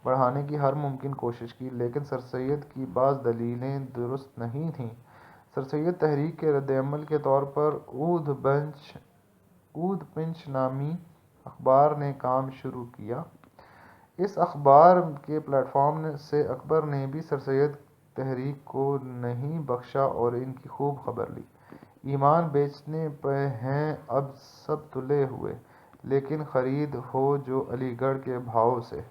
بڑھانے کی ہر ممکن کوشش کی، لیکن سر سید کی بعض دلیلیں درست نہیں تھیں۔ سر سید تحریک کے رد عمل کے طور پر اودھ پنچ نامی اخبار نے کام شروع کیا۔ اس اخبار کے پلیٹ فارم سے اکبر نے بھی سر سید تحریک کو نہیں بخشا اور ان کی خوب خبر لی۔ ایمان بیچنے پہ ہیں اب سب تلے ہوئے، لیکن خرید ہو جو علی گڑھ کے بھاؤ سے۔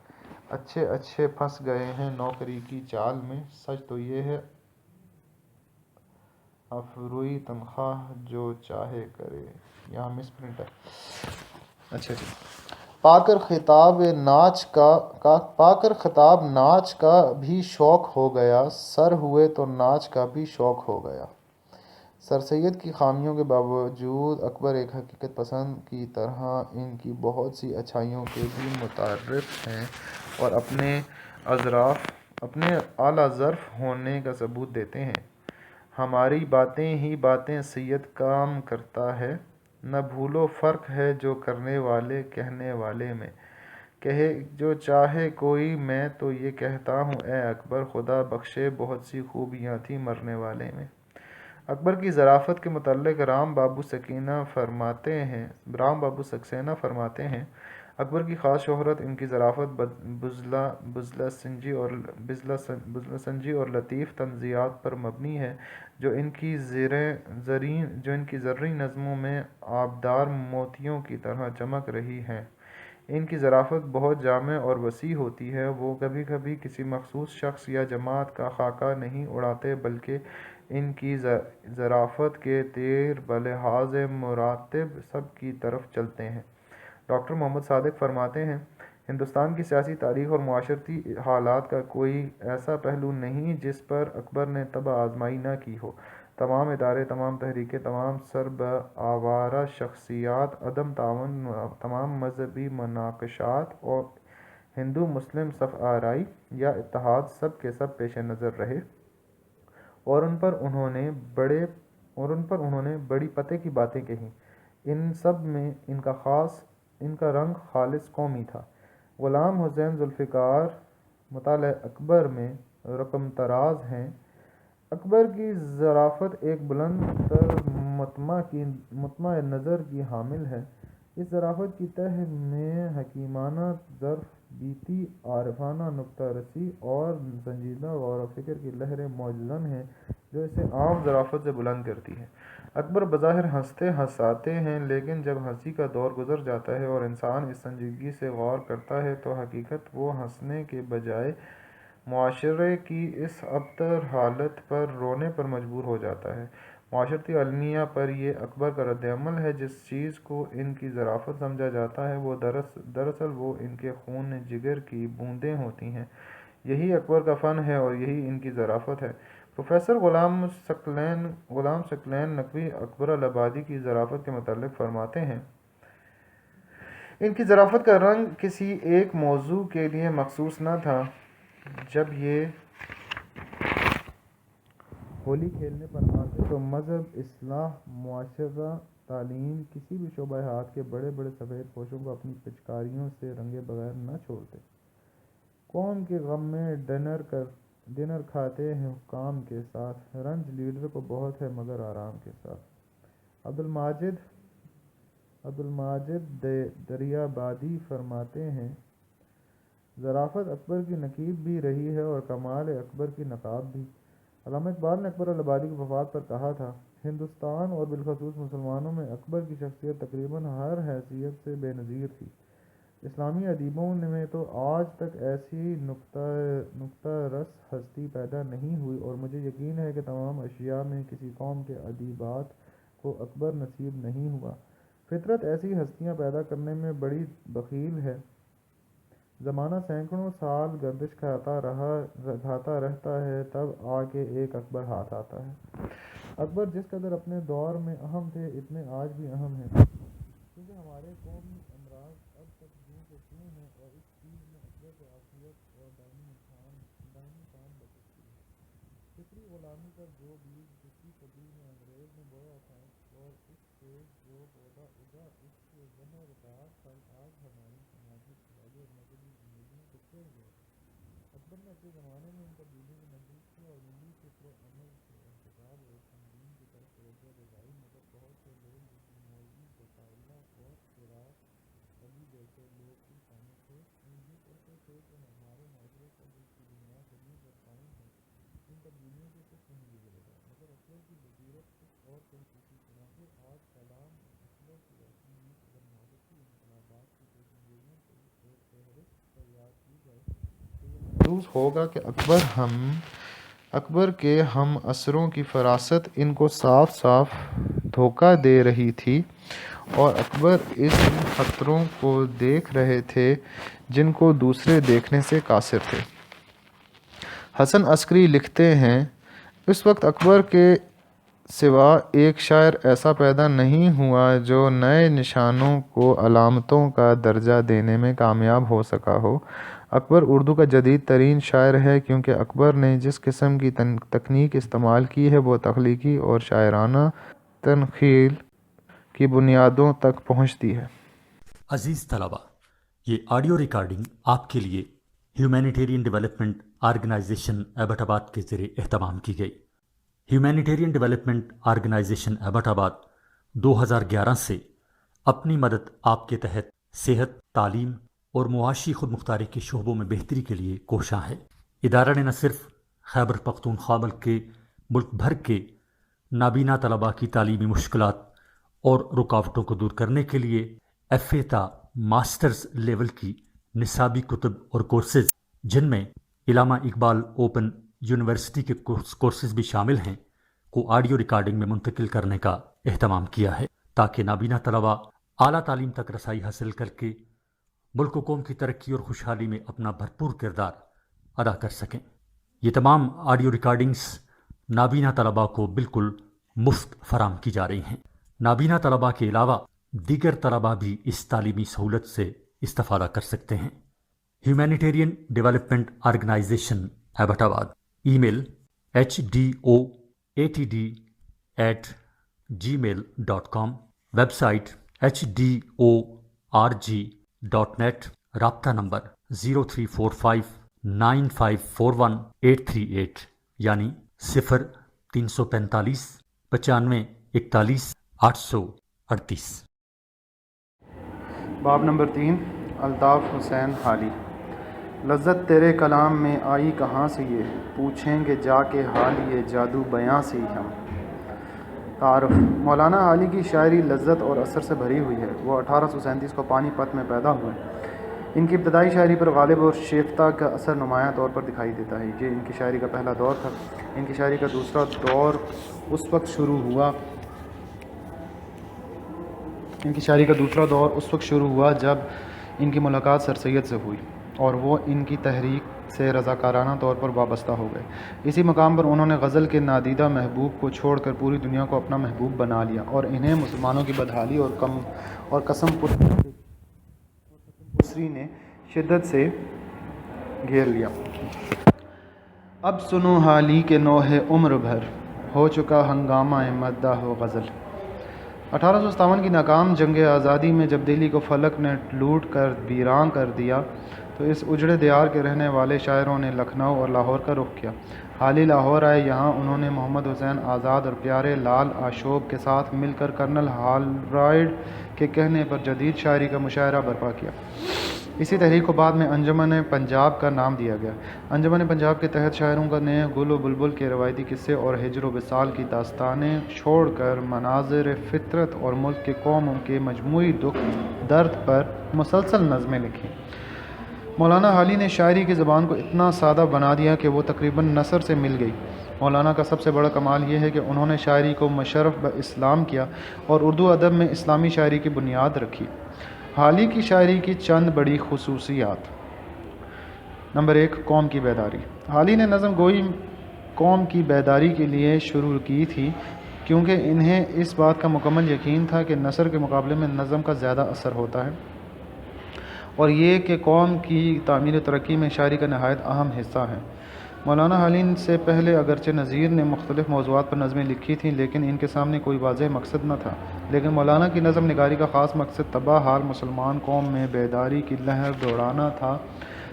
اچھے پھنس گئے ہیں نوکری کی چال میں، سچ تو یہ ہے افروئی تنخواہ جو چاہے کرے۔ یہاں مس پرنٹ ہے۔ پا کر خطاب ناچ کا بھی شوق ہو گیا، سر ہوئے تو ناچ کا بھی شوق ہو گیا۔ سر سید کی خامیوں کے باوجود اکبر ایک حقیقت پسند کی طرح ان کی بہت سی اچھائیوں کے بھی معترف ہیں اور اپنے اعلیٰ ظرف ہونے کا ثبوت دیتے ہیں۔ ہماری باتیں ہی باتیں سید کام کرتا ہے، نہ بھولو فرق ہے جو کرنے والے کہنے والے میں۔ کہے جو چاہے کوئی، میں تو یہ کہتا ہوں اے اکبر خدا بخشے بہت سی خوبیاں تھیں مرنے والے میں۔ اکبر کی ظرافت کے متعلق رام بابو سکسینہ فرماتے ہیں، اکبر کی خاص شہرت ان کی ظرافت، بزلہ سنجی اور لطیف طنزیات پر مبنی ہے جو ان کی زرعی نظموں میں آبدار موتیوں کی طرح چمک رہی ہیں۔ ان کی ظرافت بہت جامع اور وسیع ہوتی ہے، وہ کبھی کبھی کسی مخصوص شخص یا جماعت کا خاکہ نہیں اڑاتے بلکہ ان کی ظرافت کے تیر بلحاظ مراتب سب کی طرف چلتے ہیں۔ ڈاکٹر محمد صادق فرماتے ہیں، ہندوستان کی سیاسی تاریخ اور معاشرتی حالات کا کوئی ایسا پہلو نہیں جس پر اکبر نے طبع آزمائی نہ کی ہو۔ تمام ادارے، تمام تحریکیں، تمام سربآوارہ شخصیات، عدم تعاون، تمام مذہبی مناقشات اور ہندو مسلم صف آرائی یا اتحاد سب کے سب پیش نظر رہے اور ان پر انہوں نے بڑی پتے کی باتیں کہیں۔ ان سب میں ان کا رنگ خالص قومی تھا۔ غلام حسین ذوالفقار مطالعہ اکبر میں رقم طراز ہیں۔ اکبر کی ظرافت ایک بلند تر مطمع نظر کی حامل ہے۔ اس ظرافت کی تہ میں حکیمانہ ظرف، بیتی، عارفانہ نکتہ رسی اور سنجیدہ غور و فکر کی لہریں موجزن ہیں جو اسے عام ظرافت سے بلند کرتی ہیں۔ اکبر بظاہر ہنساتے ہیں، لیکن جب ہنسی کا دور گزر جاتا ہے اور انسان اس سنجیدگی سے غور کرتا ہے تو حقیقت وہ ہنسنے کے بجائے معاشرے کی اس ابتر حالت پر رونے پر مجبور ہو جاتا ہے۔ معاشرتی المیہ پر یہ اکبر کا رد عمل ہے۔ جس چیز کو ان کی ظرافت سمجھا جاتا ہے وہ دراصل وہ ان کے خون جگر کی بوندیں ہوتی ہیں۔ یہی اکبر کا فن ہے اور یہی ان کی ظرافت ہے۔ پروفیسر غلام ثقلین نقوی اکبر الآبادی کی ظرافت کے متعلق فرماتے ہیں، ان کی ظرافت کا رنگ کسی ایک موضوع کے لیے مخصوص نہ تھا۔ جب یہ ہولی کھیلنے پر آتے تو مذہب، اصلاح، معاشرہ، تعلیم، کسی بھی شعبہ حیات کے بڑے بڑے سفید پوشوں کو اپنی پچکاریوں سے رنگے بغیر نہ چھوڑتے۔ قوم کے غم میں ڈنر کھاتے ہیں حکام کے ساتھ، رنج لیڈر کو بہت ہے مگر آرام کے ساتھ۔ عبدالماجد دریابادی فرماتے ہیں، ظرافت اکبر کی نقیب بھی رہی ہے اور کمال اکبر کی نقاب بھی۔ علامہ اقبال نے اکبر الآبادی کی وفات پر کہا تھا، ہندوستان اور بالخصوص مسلمانوں میں اکبر کی شخصیت تقریباً ہر حیثیت سے بے نظیر تھی۔ اسلامی ادیبوں میں تو آج تک ایسی نکتہ رس ہستی پیدا نہیں ہوئی، اور مجھے یقین ہے کہ تمام اشیاء میں کسی قوم کے ادیبات کو اکبر نصیب نہیں ہوا۔ فطرت ایسی ہستیاں پیدا کرنے میں بڑی بخیل ہے۔ زمانہ سینکڑوں سال گردش کھاتا رہتا ہے، تب آ کے ایک اکبر ہاتھ آتا ہے۔ اکبر جس قدر اپنے دور میں اہم تھے، اتنے آج بھی اہم ہیں، کیونکہ ہمارے قومی امراض اب تک جوں کے توں ہیں، اور اس چیز میں اکبر کو عافیت اور دائمی شان بخشتی ہے۔ فطری غلامی کا جو بیج پچھلی صدی میں انگریز نے بویا تھا، اور اس سے جو پودا اگا، اس کے زہر دار پھل آج ہماری سماجی، اخلاقی اور مذہبی زندگیوں کو کھیر گئے ہیں۔ اکبر نے اپنے زمانے میں ان تبدیلیوں کو محسوس کیا اور ملی فکر و عمل سے احتساب اور تنظیم کی طرف توجہ دلائی، مگر بہت سے لوگ جیسے مولوی ذکاءاللہ اور فراق علی جیسے لوگ ان کاموں سے یہ کرتے تھے کہ ہمارے معاشرے کا جس کی بنیاد زمین پر قائم ہے، ان تبدیلیوں سے کچھ نہیں بگڑے گا۔ مگر اکبر کی بصیرت کچھ اور کہتی تھی، چنانچہ آج کلام اصغر کی روشنی میں اگر معاشرتی انقلابات کی پیشنگوئیوں کی ایک فہرست تیار کی جائے تو یہ محسوس ہوگا کہ اکبر کے ہم عصروں کی فراست ان کو صاف صاف دھوکہ دے رہی تھی، اور اکبر ان خطروں کو دیکھ رہے تھے جن کو دوسرے دیکھنے سے قاصر تھے۔ حسن عسکری لکھتے ہیں، اس وقت اکبر کے سوا ایک شاعر ایسا پیدا نہیں ہوا جو نئے نشانوں کو علامتوں کا درجہ دینے میں کامیاب ہو سکا ہو۔ اکبر اردو کا جدید ترین شاعر ہے، کیونکہ اکبر نے جس قسم کی تکنیک استعمال کی ہے وہ تخلیقی اور شاعرانہ تخیل کی بنیادوں تک پہنچتی ہے۔ عزیز طلباء، یہ آڈیو ریکارڈنگ آپ کے لیے ہیومینیٹیرین ڈیولپمنٹ آرگنائزیشن ایبٹ آباد کے ذریعے اہتمام کی گئی۔ ہیومینیٹیرین ڈیولپمنٹ آرگنائزیشن ایبٹ آباد 2011 سے اپنی مدد آپ کے تحت صحت، تعلیم اور معاشی خود مختاری کے شعبوں میں بہتری کے لیے کوشاں ہے۔ ادارہ نے نہ صرف خیبر پختونخوا بلکہ ملک بھر کے نابینا طلباء کی تعلیمی مشکلات اور رکاوٹوں کو دور کرنے کے لیے FA تا ماسٹرز لیول کی نصابی کتب اور کورسز، جن میں علامہ اقبال اوپن یونیورسٹی کے کورسز بھی شامل ہیں، کو آڈیو ریکارڈنگ میں منتقل کرنے کا اہتمام کیا ہے، تاکہ نابینا طلباء اعلیٰ تعلیم تک رسائی حاصل کر کے ملک و قوم کی ترقی اور خوشحالی میں اپنا بھرپور کردار ادا کر سکیں۔ یہ تمام آڈیو ریکارڈنگز نابینا طلباء کو بالکل مفت فراہم کی جا رہی ہیں۔ نابینا طلباء کے علاوہ دیگر طلباء بھی اس تعلیمی سہولت سے استفادہ کر سکتے ہیں۔ ہیومینیٹیرین ڈیولپمنٹ آرگنائزیشن ایبٹ آباد، ای میل HDOATD@gmail.com، ویب سائٹ HDORG.net، رابطہ نمبر 03459541 یعنی 0345 95 41 838۔ باب نمبر 3، الطاف حسین حالی۔ لذت تیرے کلام میں آئی کہاں سے یہ، پوچھیں گے جا کے حال یہ جادو بیاں سے ہی ہم۔ تعارف۔ مولانا حالی کی شاعری لذت اور اثر سے بھری ہوئی ہے۔ وہ 1837 کو پانی پت میں پیدا ہوئے۔ ان کی ابتدائی شاعری پر غالب اور شیفتہ کا اثر نمایاں طور پر دکھائی دیتا ہے۔ یہ ان کی شاعری کا پہلا دور تھا۔ ان کی شاعری کا دوسرا دور اس وقت شروع ہوا جب ان کی ملاقات سر سید سے ہوئی۔ اور وہ ان کی تحریک سے رضاکارانہ طور پر وابستہ ہو گئے۔ اسی مقام پر انہوں نے غزل کے نادیدہ محبوب کو چھوڑ کر پوری دنیا کو اپنا محبوب بنا لیا اور انہیں مسلمانوں کی بدحالی اور قسم پرسی نے شدت سے گھیر لیا۔ اب سنو حالی کے نوحے عمر بھر، ہو چکا ہنگامہ مداح و غزل۔ 1857 کی ناکام جنگ آزادی میں جب دہلی کو فلک نے لوٹ کر ویراں کر دیا تو اس اجڑے دیار کے رہنے والے شاعروں نے لکھنؤ اور لاہور کا رخ کیا۔ حالی لاہور آئے۔ یہاں انہوں نے محمد حسین آزاد اور پیارے لال آشوب کے ساتھ مل کر کرنل ہالرائڈ کے کہنے پر جدید شاعری کا مشاعرہ برپا کیا۔ اسی تحریک کو بعد میں انجمن پنجاب کا نام دیا گیا۔ انجمن پنجاب کے تحت شاعروں نے گل و بلبل کے روایتی قصے اور ہجر و وصال کی داستانیں چھوڑ کر مناظر فطرت اور ملک کے قوموں کے مجموعی دکھ درد پر مسلسل نظمیں لکھیں۔ مولانا حالی نے شاعری کی زبان کو اتنا سادہ بنا دیا کہ وہ تقریباً نثر سے مل گئی۔ مولانا کا سب سے بڑا کمال یہ ہے کہ انہوں نے شاعری کو مشرف اسلام کیا اور اردو ادب میں اسلامی شاعری کی بنیاد رکھی۔ حالی کی شاعری کی چند بڑی خصوصیات۔ نمبر 1، قوم کی بیداری۔ حالی نے نظم گوئی قوم کی بیداری کے لیے شروع کی تھی کیونکہ انہیں اس بات کا مکمل یقین تھا کہ نثر کے مقابلے میں نظم کا زیادہ اثر ہوتا ہے اور یہ کہ قوم کی تعمیر و ترقی میں شاعری کا نہایت اہم حصہ ہے۔ مولانا حالی سے پہلے اگرچہ نظیر نے مختلف موضوعات پر نظمیں لکھی تھیں لیکن ان کے سامنے کوئی واضح مقصد نہ تھا، لیکن مولانا کی نظم نگاری کا خاص مقصد تباہ حال مسلمان قوم میں بیداری کی لہر دوڑانا تھا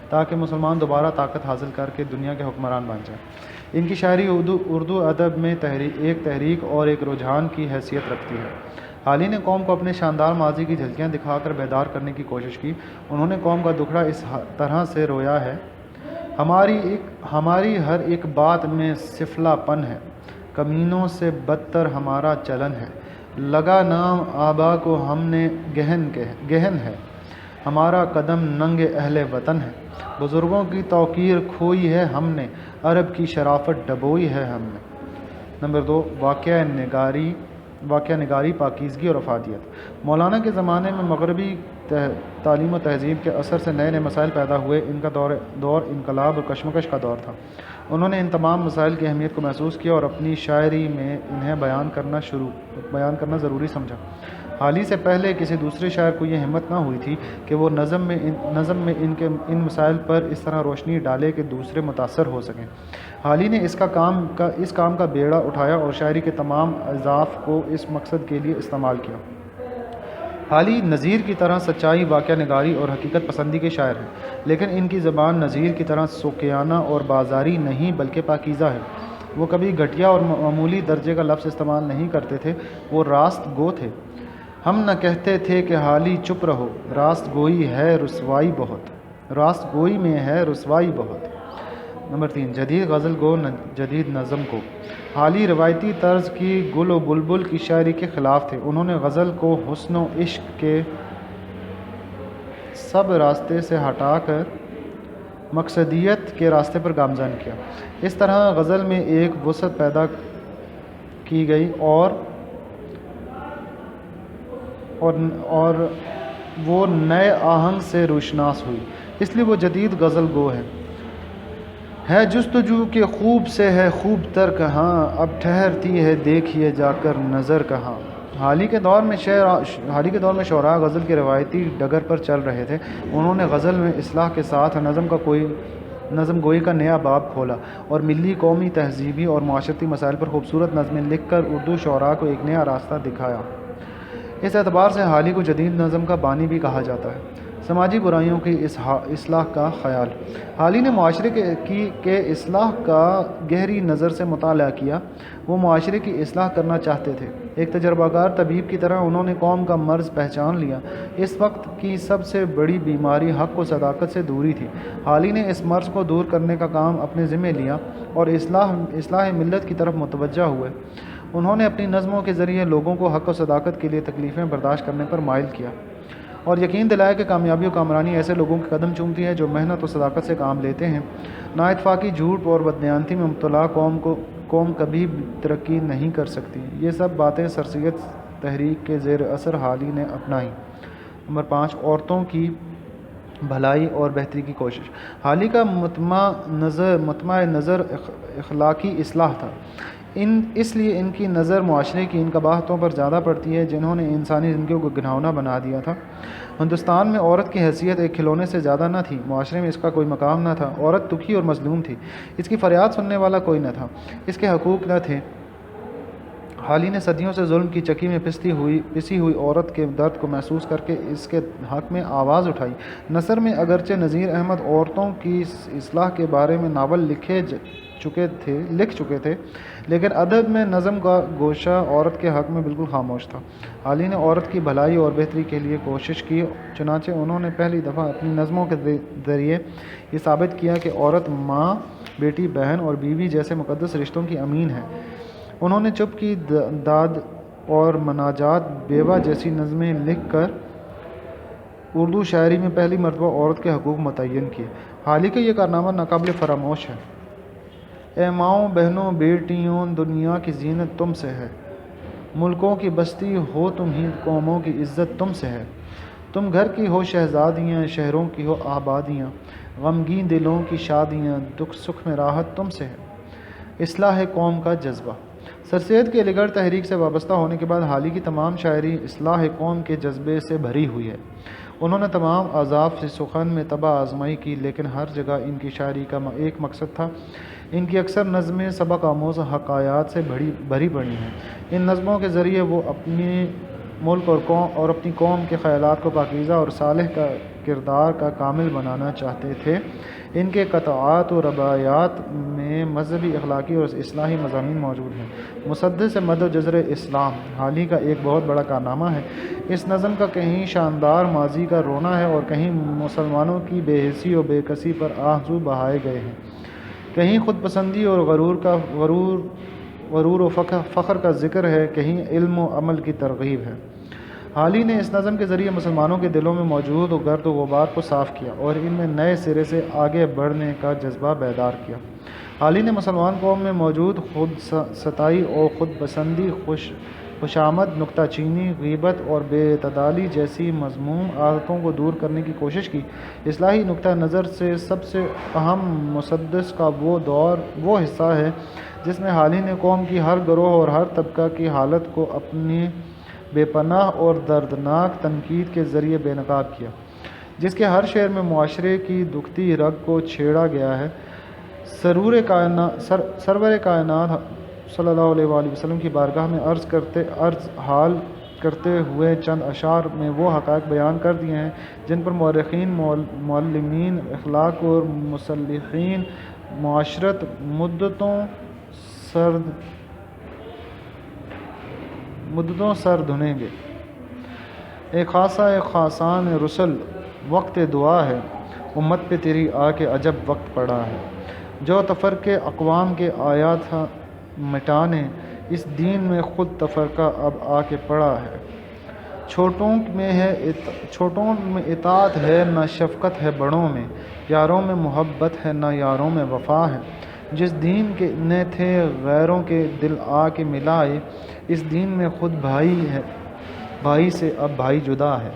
تاکہ مسلمان دوبارہ طاقت حاصل کر کے دنیا کے حکمران بن جائیں۔ ان کی شاعری اردو ادب میں ایک تحریک اور ایک رجحان کی حیثیت رکھتی ہے۔ حالی نے قوم کو اپنے شاندار ماضی کی جھلکیاں دکھا کر بیدار کرنے کی کوشش کی۔ انہوں نے قوم کا دکھڑا اس طرح سے رویا ہے: ہماری ہر ایک بات میں سفلا پن ہے، کمینوں سے بدتر ہمارا چلن ہے، لگا نام آبا کو ہم نے گہن ہے، ہمارا قدم ننگ اہل وطن ہے، بزرگوں کی توقیر کھوئی ہے ہم نے، عرب کی شرافت ڈبوئی ہے ہم نے۔ نمبر 2، واقعہ نگاری، پاکیزگی اور افادیت۔ مولانا کے زمانے میں مغربی تعلیم و تہذیب کے اثر سے نئے نئے مسائل پیدا ہوئے۔ ان کا دور انقلاب اور کشمکش کا دور تھا۔ انہوں نے ان تمام مسائل کی اہمیت کو محسوس کیا اور اپنی شاعری میں انہیں بیان کرنا ضروری سمجھا۔ حالی سے پہلے کسی دوسرے شاعر کو یہ ہمت نہ ہوئی تھی کہ وہ نظم میں ان مسائل پر اس طرح روشنی ڈالے کہ دوسرے متاثر ہو سکیں۔ حالی نے اس کام کا بیڑا اٹھایا اور شاعری کے تمام اضاف کو اس مقصد کے لیے استعمال کیا۔ حالی نظیر کی طرح سچائی، واقعہ نگاری اور حقیقت پسندی کے شاعر ہیں، لیکن ان کی زبان نظیر کی طرح سوکیانہ اور بازاری نہیں بلکہ پاکیزہ ہے۔ وہ کبھی گھٹیا اور معمولی درجے کا لفظ استعمال نہیں کرتے تھے، وہ راست گو تھے۔ ہم نہ کہتے تھے کہ حالی چپ رہو، راست گوئی میں ہے رسوائی بہت۔ نمبر 3، جدید غزل گو، جدید نظم کو۔ حالی روایتی طرز کی گل و بلبل کی شاعری کے خلاف تھے۔ انہوں نے غزل کو حسن و عشق کے سب راستے سے ہٹا کر مقصدیت کے راستے پر گامزن کیا۔ اس طرح غزل میں ایک وسعت پیدا کی گئی اور وہ نئے آہنگ سے روشناس ہوئی، اس لیے وہ جدید غزل گو ہے جستجو کے خوب سے ہے خوب تر کہاں، اب ٹھہرتی ہے دیکھیے جا کر نظر کہاں۔ حالی کے دور میں شعراء غزل کے روایتی ڈگر پر چل رہے تھے۔ انہوں نے غزل میں اصلاح کے ساتھ نظم گوئی کا نیا باب کھولا اور ملی، قومی، تہذیبی اور معاشرتی مسائل پر خوبصورت نظمیں لکھ کر اردو شعراء کو ایک نیا راستہ دکھایا۔ اس اعتبار سے حالی کو جدید نظم کا بانی بھی کہا جاتا ہے۔ سماجی برائیوں کی اصلاح کا خیال۔ حالی نے معاشرے کے اصلاح کا گہری نظر سے مطالعہ کیا۔ وہ معاشرے کی اصلاح کرنا چاہتے تھے۔ ایک تجربہ کار طبیب کی طرح انہوں نے قوم کا مرض پہچان لیا۔ اس وقت کی سب سے بڑی بیماری حق و صداقت سے دوری تھی۔ حالی نے اس مرض کو دور کرنے کا کام اپنے ذمہ لیا اور اصلاح ملت کی طرف متوجہ ہوئے۔ انہوں نے اپنی نظموں کے ذریعے لوگوں کو حق و صداقت کے لیے تکلیفیں برداشت کرنے پر مائل کیا اور یقین دلایا کہ کامیابی و کامرانی ایسے لوگوں کے قدم چومتی ہے جو محنت و صداقت سے کام لیتے ہیں۔ نااتفاقی، جھوٹ اور بددیانتی میں مبتلا قوم کبھی ترقی نہیں کر سکتی۔ یہ سب باتیں سرسید تحریک کے زیر اثر حالی نے اپنائیں۔ نمبر 5، بھلائی اور بہتری کی کوشش۔ حالی کا مطمع نظر اخلاقی اصلاح تھا، اس لیے ان کی نظر معاشرے کی ان قباحتوں پر زیادہ پڑتی ہے جنہوں نے انسانی زندگیوں کو گھناؤنا بنا دیا تھا۔ ہندوستان میں عورت کی حیثیت ایک کھلونے سے زیادہ نہ تھی، معاشرے میں اس کا کوئی مقام نہ تھا، عورت دکھی اور مظلوم تھی، اس کی فریاد سننے والا کوئی نہ تھا، اس کے حقوق نہ تھے۔ حالی نے صدیوں سے ظلم کی چکی میں پسی ہوئی عورت کے درد کو محسوس کر کے اس کے حق میں آواز اٹھائی۔ نثر میں اگرچہ نذیر احمد عورتوں کی اصلاح کے بارے میں ناول لکھ چکے تھے، لیکن ادب میں نظم کا گوشہ عورت کے حق میں بالکل خاموش تھا۔ حالی نے عورت کی بھلائی اور بہتری کے لیے کوشش کی، چنانچہ انہوں نے پہلی دفعہ اپنی نظموں کے ذریعے یہ ثابت کیا کہ عورت ماں، بیٹی، بہن اور بیوی جیسے مقدس رشتوں کی امین ہے۔ انہوں نے چپ کی داد اور مناجات بیوہ جیسی نظمیں لکھ کر اردو شاعری میں پہلی مرتبہ عورت کے حقوق متعین کیے۔ حالی کا یہ کارنامہ ناقابل فراموش ہے۔ اے ماؤں، بہنوں، بیٹیوں، دنیا کی زینت تم سے ہے، ملکوں کی بستی ہو تم ہی، قوموں کی عزت تم سے ہے۔ تم گھر کی ہو شہزادیاں، شہروں کی ہو آبادیاں، غمگین دلوں کی شادیاں، دکھ سکھ میں راحت تم سے ہے۔ اصلاح قوم کا جذبہ۔ سر سید کی علی گڑھ تحریک سے وابستہ ہونے کے بعد حالی کی تمام شاعری اصلاح قوم کے جذبے سے بھری ہوئی ہے۔ انہوں نے تمام اضعاف سے سخن میں طبع آزمائی کی، لیکن ہر جگہ ان کی شاعری کا ایک مقصد تھا۔ ان کی اکثر نظمیں سبق آموز حکایات سے بھری پڑی ہیں۔ ان نظموں کے ذریعے وہ اپنے ملک اور اپنی قوم کے خیالات کو پاکیزہ اور صالح کا کردار کا کامل بنانا چاہتے تھے۔ ان کے قطعات و رباعیات میں مذہبی، اخلاقی اور اصلاحی مضامین موجود ہیں۔ مسدس مد و جزر اسلام حالی کا ایک بہت بڑا کارنامہ ہے۔ اس نظم کا کہیں شاندار ماضی کا رونا ہے اور کہیں مسلمانوں کی بے حسی و بے کسی پر آنسو بہائے گئے ہیں، کہیں خود پسندی اور غرور و فخر کا ذکر ہے، کہیں علم و عمل کی ترغیب ہے۔ حالی نے اس نظم کے ذریعے مسلمانوں کے دلوں میں موجود گرد و غبار کو صاف کیا اور ان میں نئے سرے سے آگے بڑھنے کا جذبہ بیدار کیا۔ حالی نے مسلمان قوم میں موجود خود ستائی اور خود پسندی، خوشامد، نکتہ چینی، غیبت اور بے اعتدالی جیسی مذموم عادتوں کو دور کرنے کی کوشش کی۔ اصلاحی نقطہ نظر سے سب سے اہم مسدس کا وہ حصہ ہے جس میں حالی نے قوم کی ہر گروہ اور ہر طبقہ کی حالت کو اپنی بے پناہ اور دردناک تنقید کے ذریعے بے نقاب کیا، جس کے ہر شعر میں معاشرے کی دکھتی رگ کو چھیڑا گیا ہے۔ سرور کائنات صلی اللہ علیہ وآلہ وسلم کی بارگاہ میں عرض حال کرتے ہوئے چند اشعار میں وہ حقائق بیان کر دیے ہیں جن پر مورخین، معلمین اخلاق اور مصلحین معاشرت مدتوں سر دھنیں گے۔ اے خاصان رسل، وقت دعا ہے، امت پہ تیری آ کے عجب وقت پڑا ہے۔ جو تفرقے اقوام کے آیا تھا مٹانے، اس دین میں خود تفرقہ اب آ کے پڑا ہے۔ چھوٹوں میں اطاعت ہے نہ شفقت ہے بڑوں میں، یاروں میں محبت ہے نہ یاروں میں وفا ہے۔ جس دین کے نے تھے غیروں کے دل آ کے ملائے، اس دین میں خود بھائی ہے، بھائی سے اب بھائی جدا ہے۔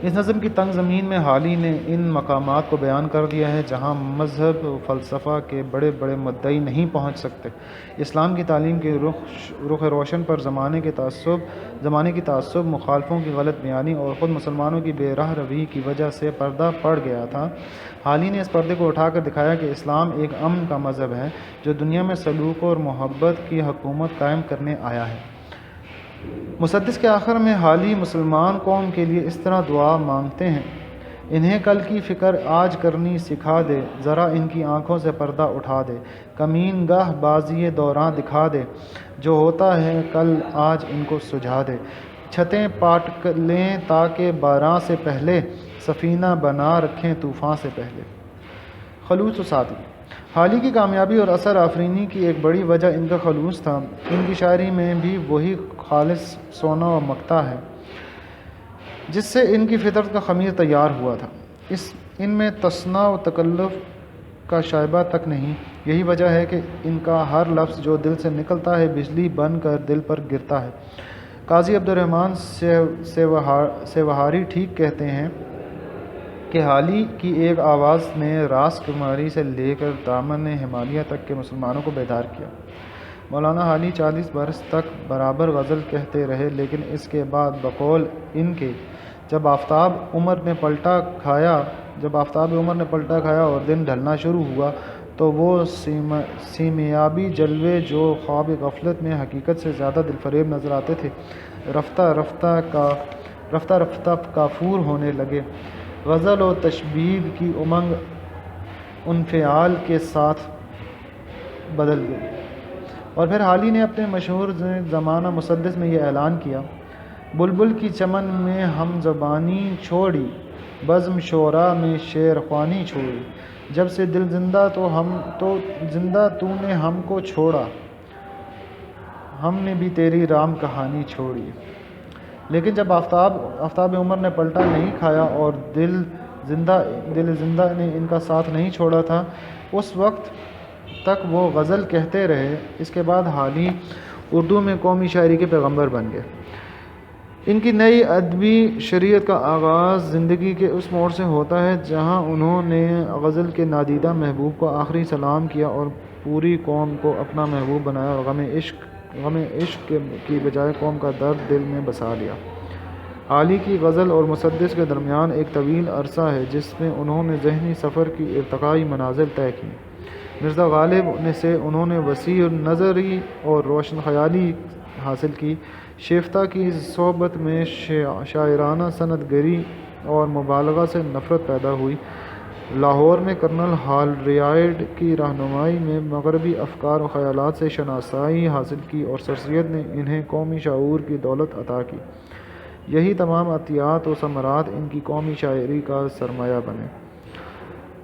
اس نظم کی تنگ زمین میں حالی نے ان مقامات کو بیان کر دیا ہے جہاں مذہب و فلسفہ کے بڑے بڑے مدعی نہیں پہنچ سکتے۔ اسلام کی تعلیم کے رخ روشن پر زمانے کی تعصب، مخالفوں کی غلط بیانی اور خود مسلمانوں کی بے راہ روی کی وجہ سے پردہ پڑ گیا تھا۔ حالی نے اس پردے کو اٹھا کر دکھایا کہ اسلام ایک امن کا مذہب ہے جو دنیا میں سلوک اور محبت کی حکومت قائم کرنے آیا ہے۔ مسدس کے آخر میں حالی مسلمان قوم کے لیے اس طرح دعا مانگتے ہیں: انہیں کل کی فکر آج کرنی سکھا دے، ذرا ان کی آنکھوں سے پردہ اٹھا دے، کمین گاہ بازی دوران دکھا دے، جو ہوتا ہے کل آج ان کو سجھا دے، چھتیں پاٹ لیں تاکہ باران سے پہلے، سفینہ بنا رکھیں طوفان سے پہلے۔ خلوص و سادگی حالی کی کامیابی اور اثر آفرینی کی ایک بڑی وجہ ان کا خلوص تھا۔ ان کی شاعری میں بھی وہی خالص سونا و مقتا ہے جس سے ان کی فطرت کا خمیر تیار ہوا تھا۔ ان میں تصنع و تکلف کا شائبہ تک نہیں۔ یہی وجہ ہے کہ ان کا ہر لفظ جو دل سے نکلتا ہے بجلی بن کر دل پر گرتا ہے۔ قاضی عبدالرحمن سیوہاری ٹھیک کہتے ہیں کہ حالی کی ایک آواز نے راس کماری سے لے کر دامن ہمالیہ تک کے مسلمانوں کو بیدار کیا۔ مولانا حالی 40 برس تک برابر غزل کہتے رہے، لیکن اس کے بعد بقول ان کے جب آفتاب عمر نے پلٹا کھایا اور دن ڈھلنا شروع ہوا تو وہ سیمیابی جلوے جو خواب غفلت میں حقیقت سے زیادہ دلفریب نظر آتے تھے رفتہ رفتہ کافور ہونے لگے۔ غزل و تشبیب کی امنگ انفعال کے ساتھ بدل گئی۔ اور پھر حالی نے اپنے مشہور زمانہ مسدس میں یہ اعلان کیا: بلبل کی چمن میں ہم زبانی چھوڑی، بزم شعراء میں شعر خوانی چھوڑی، جب سے دل زندہ تو نے ہم کو چھوڑا، ہم نے بھی تیری رام کہانی چھوڑی۔ لیکن جب آفتاب عمر نے پلٹا نہیں کھایا اور دل زندہ نے ان کا ساتھ نہیں چھوڑا تھا، اس وقت تک وہ غزل کہتے رہے۔ اس کے بعد حالی اردو میں قومی شاعری کے پیغمبر بن گئے۔ ان کی نئی ادبی شریعت کا آغاز زندگی کے اس موڑ سے ہوتا ہے جہاں انہوں نے غزل کے نادیدہ محبوب کو آخری سلام کیا اور پوری قوم کو اپنا محبوب بنایا اور غم عشق کی بجائے قوم کا درد دل میں بسا لیا۔ حالی کی غزل اور مسدس کے درمیان ایک طویل عرصہ ہے جس میں انہوں نے ذہنی سفر کی ارتقائی منازل طے کی۔ مرزا غالب سے انہوں نے وسیع نظری اور روشن خیالی حاصل کی۔ شیفتہ کی صحبت میں شاعرانہ صنعت گری اور مبالغہ سے نفرت پیدا ہوئی۔ لاہور میں کرنل ہال ریاڈ کی رہنمائی میں مغربی افکار و خیالات سے شناسائی حاصل کی اور سر سید نے انہیں قومی شعور کی دولت عطا کی۔ یہی تمام عطیات و ثمرات ان کی قومی شاعری کا سرمایہ بنے۔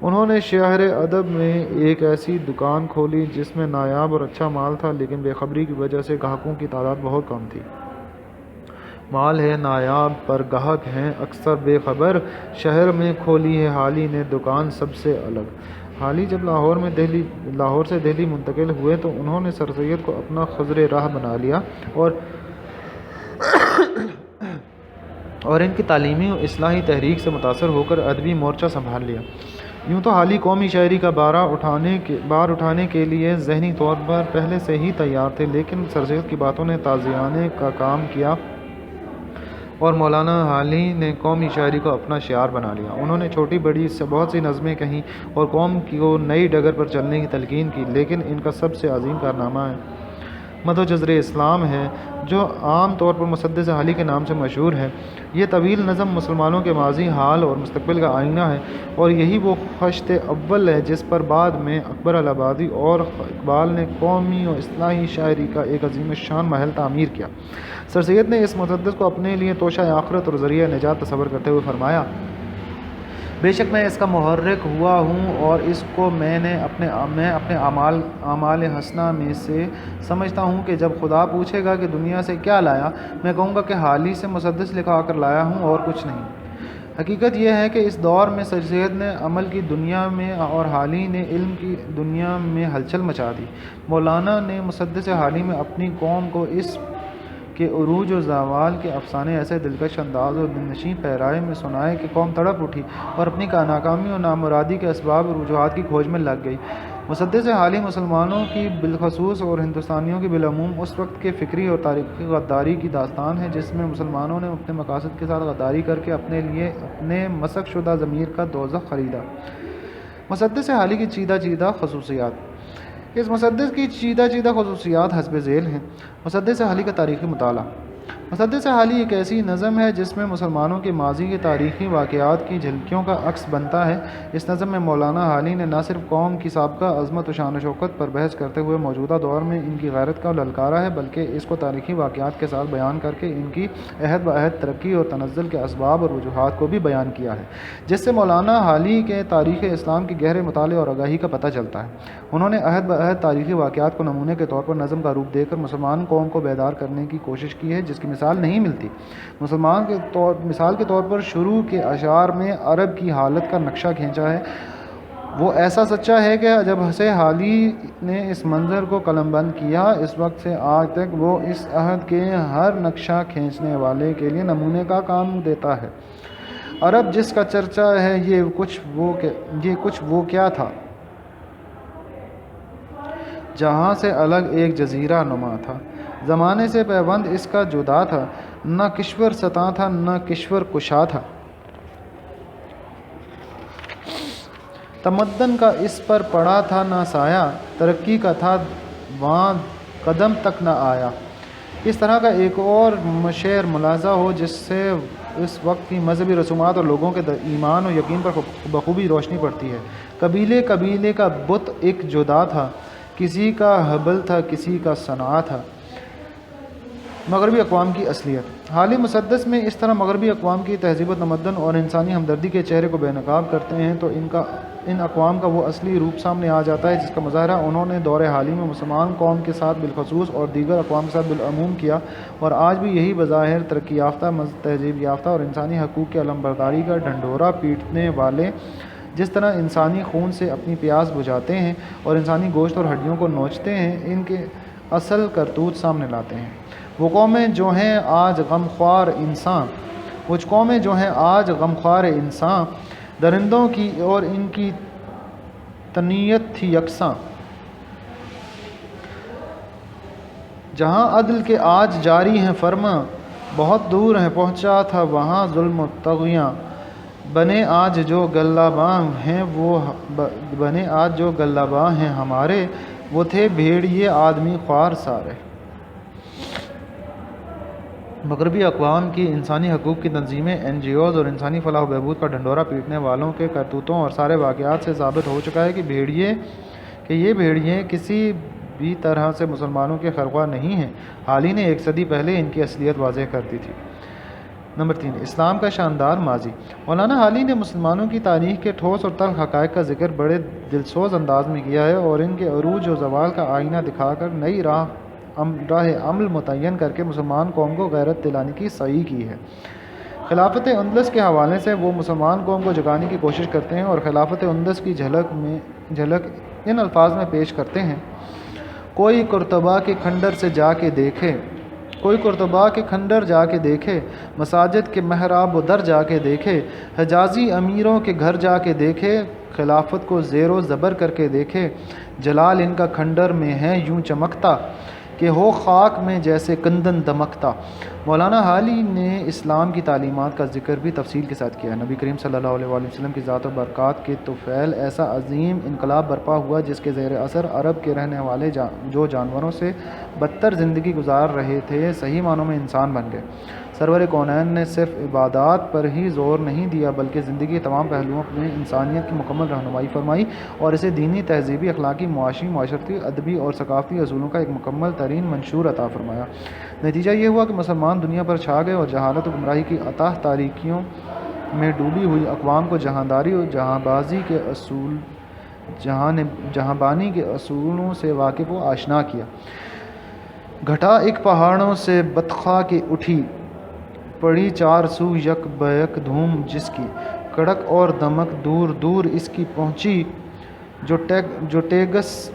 انہوں نے شہر ادب میں ایک ایسی دکان کھولی جس میں نایاب اور اچھا مال تھا، لیکن بے خبری کی وجہ سے گاہکوں کی تعداد بہت کم تھی۔ مال ہے نایاب پر گاہک ہیں اکثر بے خبر، شہر میں کھولی ہے حالی نے دکان سب سے الگ۔ حالی جب لاہور سے دہلی منتقل ہوئے تو انہوں نے سر سید کو اپنا خضر راہ بنا لیا اور ان کی تعلیمی و اصلاحی تحریک سے متاثر ہو کر ادبی مورچہ سنبھال لیا۔ یوں تو حالی قومی شاعری کا بار اٹھانے کے لیے ذہنی طور پر پہلے سے ہی تیار تھے، لیکن سر سید کی باتوں نے تازیانے کا کام کیا اور مولانا حالی نے قومی شاعری کو اپنا شعار بنا لیا۔ انہوں نے چھوٹی بڑی بہت سی نظمیں کہیں اور قوم کو نئی ڈگر پر چلنے کی تلقین کی، لیکن ان کا سب سے عظیم کارنامہ مدح جزر اسلام ہے، جو عام طور پر مسدس حالی کے نام سے مشہور ہے۔ یہ طویل نظم مسلمانوں کے ماضی، حال اور مستقبل کا آئینہ ہے، اور یہی وہ خشت اول ہے جس پر بعد میں اکبر الہ آبادی اور اقبال نے قومی و اصلاحی شاعری کا ایک عظیم الشان محل تعمیر کیا۔ سر سید نے اس مسدس کو اپنے لیے توشہ آخرت اور ذریعہ نجات تصور کرتے ہوئے فرمایا: بے شک میں اس کا محرک ہوا ہوں اور اس کو میں اپنے اعمال حسنہ میں سے سمجھتا ہوں کہ جب خدا پوچھے گا کہ دنیا سے کیا لایا، میں کہوں گا کہ حالی سے مسدس لکھا کر لایا ہوں اور کچھ نہیں۔ حقیقت یہ ہے کہ اس دور میں سر سید نے عمل کی دنیا میں اور حالی نے علم کی دنیا میں ہلچل مچا دی۔ مولانا نے مسدس حالی میں اپنی قوم کو اس کے عروج و زوال کے افسانے ایسے دلکش انداز اور دلنشیں پیرائے میں سنائے کہ قوم تڑپ اٹھی اور اپنی ناکامی اور نامرادی کے اسباب اور وجوہات کی کھوج میں لگ گئی۔ مسدس حالی مسلمانوں کی بالخصوص اور ہندوستانیوں کی بالعموم اس وقت کے فکری اور تاریخی غداری کی داستان ہے جس میں مسلمانوں نے اپنے مقاصد کے ساتھ غداری کر کے اپنے لیے اپنے مسخ شدہ ضمیر کا دوزخ خریدا۔ مسدس حالی کی چیدہ خصوصیات۔ اس مسدس کی چیدہ خصوصیات حسب ذیل ہیں۔ مسدس حالی کا تاریخی مطالعہ۔ مسدس حالی ایک ایسی نظم ہے جس میں مسلمانوں کے ماضی کے تاریخی واقعات کی جھلکیوں کا عکس بنتا ہے۔ اس نظم میں مولانا حالی نے نہ صرف قوم کی سابقہ عظمت و شان و شوکت پر بحث کرتے ہوئے موجودہ دور میں ان کی غیرت کا للکارا ہے، بلکہ اس کو تاریخی واقعات کے ساتھ بیان کر کے ان کی عہد بعہد ترقی اور تنزل کے اسباب اور وجوہات کو بھی بیان کیا ہے، جس سے مولانا حالی کے تاریخ اسلام کے گہرے مطالعے اور آگاہی کا پتہ چلتا ہے۔ انہوں نے عہد بعہد تاریخی واقعات کو نمونے کے طور پر نظم کا روپ دے کر مسلمان قوم کو بیدار کرنے کی کوشش کی ہے، جس کی مثال نہیں ملتی۔ مثال کے طور پر شروع کے اشعار میں عرب کی حالت کا نقشہ کھینچا ہے۔ وہ ایسا سچا ہے کہ جب سے حالی نے اس منظر کو قلم بند کیا، اس وقت سے آج تک وہ اس عہد کے ہر نقشہ کھینچنے والے کے لیے نمونے کا کام دیتا ہے۔ عرب جس کا چرچا ہے یہ کچھ وہ کیا تھا جہاں سے الگ ایک جزیرہ نما تھا، زمانے سے پیوند اس کا جدا تھا، نہ کشور ستا تھا نہ کشور کشا تھا، تمدن کا اس پر پڑا تھا نہ سایہ، ترقی کا تھا وہاں قدم تک نہ آیا۔ اس طرح کا ایک اور شعر ملاحظہ ہو جس سے اس وقت کی مذہبی رسومات اور لوگوں کے ایمان و یقین پر بخوبی روشنی پڑتی ہے۔ قبیلے قبیلے کا بت ایک جدا تھا، کسی کا حبل تھا کسی کا صنع تھا۔ مغربی اقوام کی اصلیت۔ حالی مسدس میں اس طرح مغربی اقوام کی تہذیب و تمدن اور انسانی ہمدردی کے چہرے کو بے نقاب کرتے ہیں تو ان اقوام کا وہ اصلی روپ سامنے آ جاتا ہے جس کا مظاہرہ انہوں نے دور حالی میں مسلمان قوم کے ساتھ بالخصوص اور دیگر اقوام کے ساتھ بالعموم کیا، اور آج بھی یہی بظاہر ترقی یافتہ، تہذیب یافتہ اور انسانی حقوق کے علمبرداری کا ڈھنڈورا پیٹنے والے جس طرح انسانی خون سے اپنی پیاس بجھاتے ہیں اور انسانی گوشت اور ہڈیوں کو نوچتے ہیں، ان کے اصل کرتوت سامنے لاتے ہیں۔ وہ قومیں جو ہیں آج غمخوار انسان، درندوں کی اور ان کی تنیت تھی یکساں، جہاں عدل کے آج جاری ہیں فرما، بہت دور ہے پہنچا تھا وہاں ظلم و طغیاں، بنے آج جو گلاباں ہیں ہمارے، وہ تھے بھیڑیے آدمی خوار سارے۔ مغربی اقوام کی انسانی حقوق کی تنظیمیں، NGOs اور انسانی فلاح و بہبود کا ڈھنڈورا پیٹنے والوں کے کرتوتوں اور سارے واقعات سے ثابت ہو چکا ہے کہ یہ بھیڑیے کسی بھی طرح سے مسلمانوں کے خیرخواہ نہیں ہیں۔ حال ہی نے 1 صدی پہلے ان کی اصلیت واضح کر دی تھی۔ نمبر 3، اسلام کا شاندار ماضی۔ مولانا حالی نے مسلمانوں کی تاریخ کے ٹھوس اور تلخ حقائق کا ذکر بڑے دلسوز انداز میں کیا ہے اور ان کے عروج و زوال کا آئینہ دکھا کر نئی راہ عمل متعین کر کے مسلمان قوم کو غیرت دلانے کی سعی کی ہے۔ خلافت اندلس کے حوالے سے وہ مسلمان قوم کو جگانے کی کوشش کرتے ہیں اور خلافت اندلس کی جھلک ان الفاظ میں پیش کرتے ہیں: کوئی قرطبہ کے کھنڈر جا کے دیکھے، مساجد کے محراب و در جا کے دیکھے، حجازی امیروں کے گھر جا کے دیکھے، خلافت کو زیر و زبر کر کے دیکھے، جلال ان کا کھنڈر میں ہے یوں چمکتا کہ ہو خاک میں جیسے کندن دمکتا۔ مولانا حالی نے اسلام کی تعلیمات کا ذکر بھی تفصیل کے ساتھ کیا ہے۔ نبی کریم صلی اللہ علیہ وآلہ وسلم کی ذات و برکات کے طفیل ایسا عظیم انقلاب برپا ہوا جس کے زیر اثر عرب کے رہنے والے جو جانوروں سے بدتر زندگی گزار رہے تھے صحیح معنوں میں انسان بن گئے۔ سرور کونین نے صرف عبادات پر ہی زور نہیں دیا بلکہ زندگی کے تمام پہلوؤں میں انسانیت کی مکمل رہنمائی فرمائی اور اسے دینی، تہذیبی، اخلاقی، معاشی، معاشرتی، ادبی اور ثقافتی اصولوں کا ایک مکمل ترین منشور عطا فرمایا۔ نتیجہ یہ ہوا کہ مسلمان دنیا پر چھا گئے اور جہالت و گمراہی کی اتاہ تاریکیوں میں ڈوبی ہوئی اقوام کو جہانداری اور جہاں بانی کے اصولوں سے واقف و آشنا کیا۔ گھٹا ایک پہاڑوں سے بدخواہ کے اٹھی، پڑی 4 سو یک بیک دھوم جس کی، کڑک اور دمک دور دور اس کی پہنچی، جو ٹیکس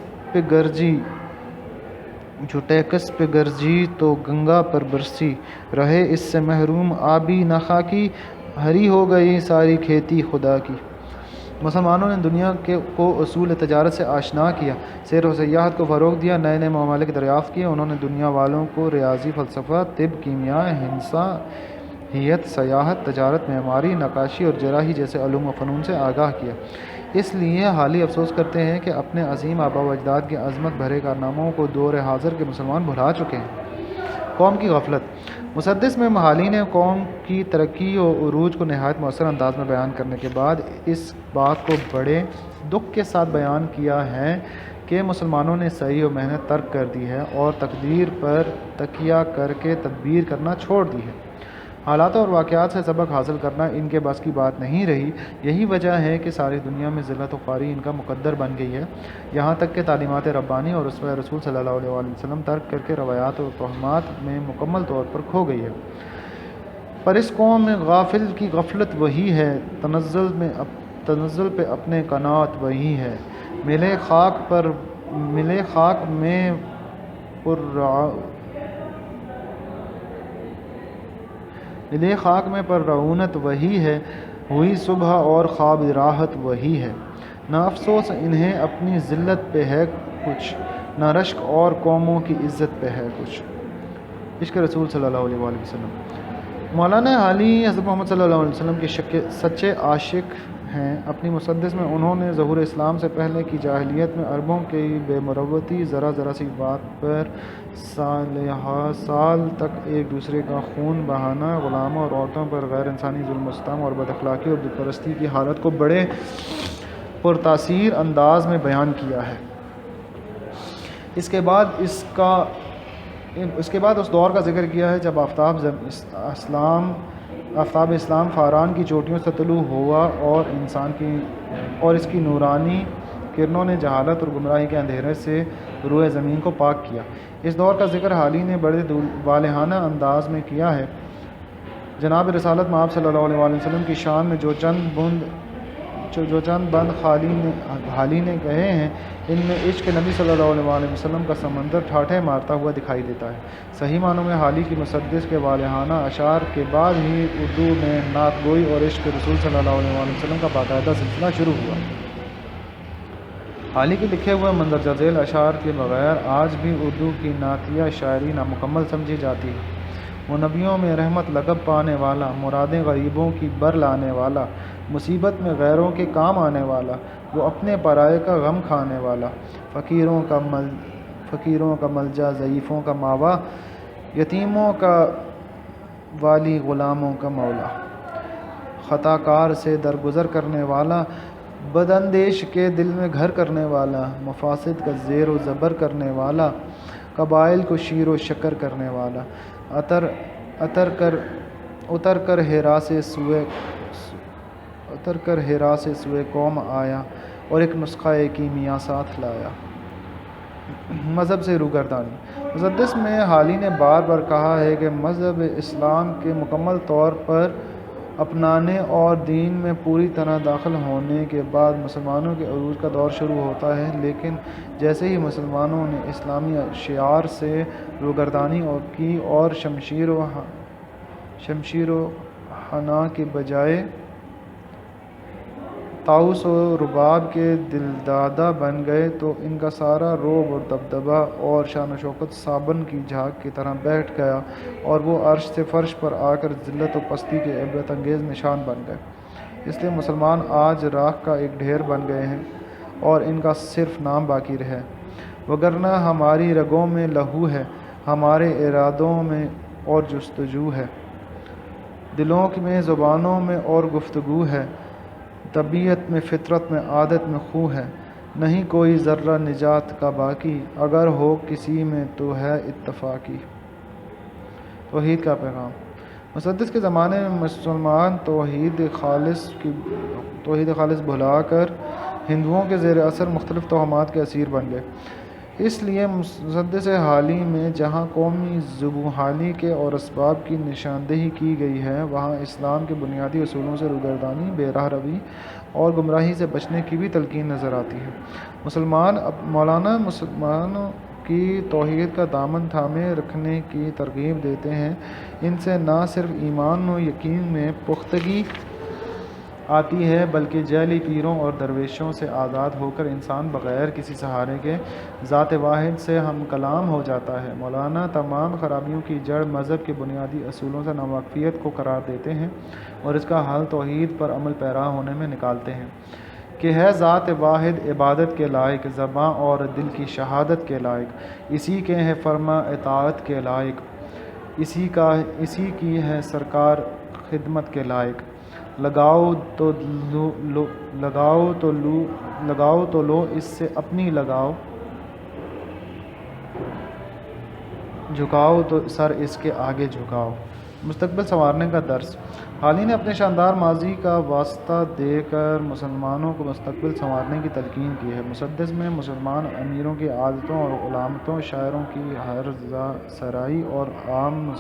پہ گرجی تو گنگا پر برسی، رہے اس سے محروم آبی نہ خاکی، ہری ہو گئی ساری کھیتی خدا کی۔ مسلمانوں نے دنیا کو اصول تجارت سے آشنا کیا، سیر و سیاحت کو فروغ دیا، نئے نئے ممالک دریافت کیے۔ انہوں نے دنیا والوں کو ریاضی، فلسفہ، طب، کیمیا، ہندسہ، سیاحت، تجارت، معماری، نقاشی اور جراحی جیسے علوم و فنون سے آگاہ کیا۔ اس لیے حالی افسوس کرتے ہیں کہ اپنے عظیم آباء و اجداد کے عظمت بھرے کارناموں کو دور حاضر کے مسلمان بھلا چکے ہیں۔ قوم کی غفلت۔ مسدس میں حالی نے قوم کی ترقی و عروج کو نہایت مؤثر انداز میں بیان کرنے کے بعد اس بات کو بڑے دکھ کے ساتھ بیان کیا ہے کہ مسلمانوں نے سعی و محنت ترک کر دی ہے اور تقدیر پر تکیہ کر کے تدبیر کرنا چھوڑ دی ہے۔ حالات اور واقعات سے سبق حاصل کرنا ان کے بس کی بات نہیں رہی۔ یہی وجہ ہے کہ ساری دنیا میں ذلت و خواری ان کا مقدر بن گئی ہے، یہاں تک کہ تعلیمات ربانی اور اسوہ رسول صلی اللہ علیہ وآلہ وسلم ترک کر کے روایات و توہمات میں مکمل طور پر کھو گئی ہے۔ پر اس قوم میں غافل کی غفلت وہی ہے، تنزل پہ اپنے قناعت وہی ہے، ملے خاک میں پر رعونت وہی ہے، ہوئی صبح اور خواب راحت وہی ہے، نہ افسوس انہیں اپنی ذلت پہ ہے کچھ، نہ رشک اور قوموں کی عزت پہ ہے کچھ۔ عشق رسول صلی اللہ علیہ وآلہ وسلم۔ مولانا حالی حضرت محمد صلی اللہ علیہ وسلم کے سچے عاشق ہیں۔ اپنی مسدس میں انہوں نے ظہور اسلام سے پہلے کی جاہلیت میں عربوں کی بے مروتی، ذرا سی بات پر سال تک ایک دوسرے کا خون بہانا، غلاموں اور عورتوں پر غیر انسانی ظلم و ستم اور بد اخلاقی اور بت پرستی کی حالت کو بڑے پرتاثیر انداز میں بیان کیا ہے۔ اس کے بعد اس دور کا ذکر کیا ہے جب آفتاب اسلام فاران کی چوٹیوں سے طلوع ہوا اور اس کی نورانی کرنوں نے جہالت اور گمراہی کے اندھیرے سے روئے زمین کو پاک کیا۔ اس دور کا ذکر حالی نے بڑے والہانہ انداز میں کیا ہے۔ جناب رسالت مآب صلی اللہ علیہ وآلہ وسلم کی شان میں جو چند بند حالی نے کہے ہیں، ان میں عشق نبی صلی اللہ علیہ وآلہ وسلم کا سمندر ٹھاٹھے مارتا ہوا دکھائی دیتا ہے۔ صحیح معنوں میں حالی کی مسدس کے والہانہ اشعار کے بعد ہی اردو میں نعت گوئی اور عشق رسول صلی اللہ علیہ وآلہ وسلم کا باقاعدہ سلسلہ شروع ہوا۔ حالی کے لکھے ہوئے مندرجہ ذیل اشعار کے بغیر آج بھی اردو کی نعتیہ شاعری نامکمل سمجھی جاتی ہے۔ وہ نبیوں میں رحمت لقب پانے والا، مرادیں غریبوں کی بر لانے والا، مصیبت میں غیروں کے کام آنے والا، وہ اپنے پرائے کا غم کھانے والا، فقیروں کا ملجا، ضعیفوں کا ماوا، یتیموں کا والی، غلاموں کا مولا، خطا کار سے درگزر کرنے والا، بداندیش کے دل میں گھر کرنے والا، مفاسد کا زیر و زبر کرنے والا، قبائل کو شیر و شکر کرنے والا، اتر کر ہیرا سے سوئے قوم آیا اور ایک نسخہ کیمیا ساتھ لایا۔ مذہب سے روگردانی۔ مسدس میں حالی نے بار بار کہا ہے کہ مذہب اسلام کے مکمل طور پر اپنانے اور دین میں پوری طرح داخل ہونے کے بعد مسلمانوں کے عروج کا دور شروع ہوتا ہے، لیکن جیسے ہی مسلمانوں نے اسلامی شعار سے روگردانی کی اور شمشیر و حنا کے بجائے طاؤس و رباب کے دلدادہ بن گئے تو ان کا سارا رعب اور دبدبہ اور شان و شوکت صابن کی جھاگ کی طرح بیٹھ گیا اور وہ عرش سے فرش پر آ کر ذلت و پستی کے عبرت انگیز نشان بن گئے۔ اس لیے مسلمان آج راکھ کا ایک ڈھیر بن گئے ہیں اور ان کا صرف نام باقی رہا، وگرنہ ہماری رگوں میں لہو ہے، ہمارے ارادوں میں اور جستجو ہے، دلوں میں، زبانوں میں اور گفتگو ہے، طبیعت میں، فطرت میں، عادت میں خو ہے، نہیں کوئی ذرہ نجات کا باقی، اگر ہو کسی میں تو ہے اتفاقی۔ توحید کا پیغام۔ مسدس کے زمانے میں مسلمان توحید خالص بھلا کر ہندوؤں کے زیر اثر مختلف توہمات کے اسیر بن گئے۔ اس لیے مسدس حالی میں جہاں قومی ذوبحالی کے اور اسباب کی نشاندہی کی گئی ہے، وہاں اسلام کے بنیادی اصولوں سے روگردانی، بے راہ روی اور گمراہی سے بچنے کی بھی تلقین نظر آتی ہے۔ مولانا مسلمانوں کی توحید کا دامن تھامے رکھنے کی ترغیب دیتے ہیں۔ ان سے نہ صرف ایمان و یقین میں پختگی آتی ہے بلکہ جعلی پیروں اور درویشوں سے آزاد ہو کر انسان بغیر کسی سہارے کے ذات واحد سے ہم کلام ہو جاتا ہے۔ مولانا تمام خرابیوں کی جڑ مذہب کے بنیادی اصولوں سے ناواقفیت کو قرار دیتے ہیں اور اس کا حل توحید پر عمل پیرا ہونے میں نکالتے ہیں کہ ہے ذات واحد عبادت کے لائق، زباں اور دل کی شہادت کے لائق، اسی کے ہے فرما اطاعت کے لائق، اسی کی ہے سرکار خدمت کے لائق، لگاؤ تو لو اس سے اپنی لگاؤ، جھکاؤ تو سر اس کے آگے جھکاؤ۔ مستقبل سنوارنے کا درس۔ حالی نے اپنے شاندار ماضی کا واسطہ دے کر مسلمانوں کو مستقبل سنوارنے کی تلقین کی ہے۔ مسدس میں مسلمان امیروں کی عادتوں اور غلامتوں، شاعروں کی ہرزہ سرائی اور عام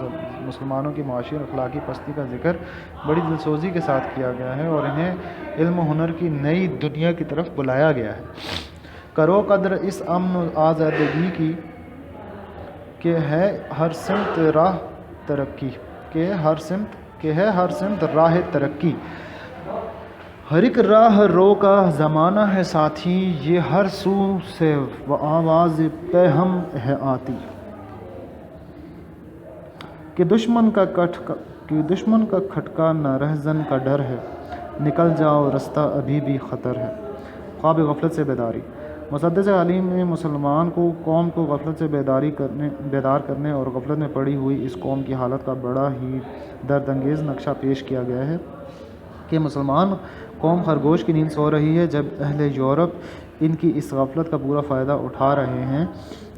مسلمانوں کی معاشی اور اخلاقی پستی کا ذکر بڑی دلسوزی کے ساتھ کیا گیا ہے اور انہیں علم و ہنر کی نئی دنیا کی طرف بلایا گیا ہے۔ کرو قدر اس امن و آزادگی کی کہ ہے ہر سمت راہ ترقی، ہر ایک راہ رو کا زمانہ ہے ساتھی، یہ ہر سو سے آواز پیہم ہے آتی، کہ دشمن کا کھٹکا نہ رہزن کا ڈر ہے، نکل جاؤ رستہ ابھی بھی خطر ہے۔ خواب غفلت سے بیداری۔ مسدس علیم میں مسلمان قوم کو غفلت سے بیدار کرنے اور غفلت میں پڑی ہوئی اس قوم کی حالت کا بڑا ہی دردانگیز نقشہ پیش کیا گیا ہے کہ مسلمان قوم خرگوش کی نیند سو رہی ہے جب اہل یورپ ان کی اس غفلت کا پورا فائدہ اٹھا رہے ہیں۔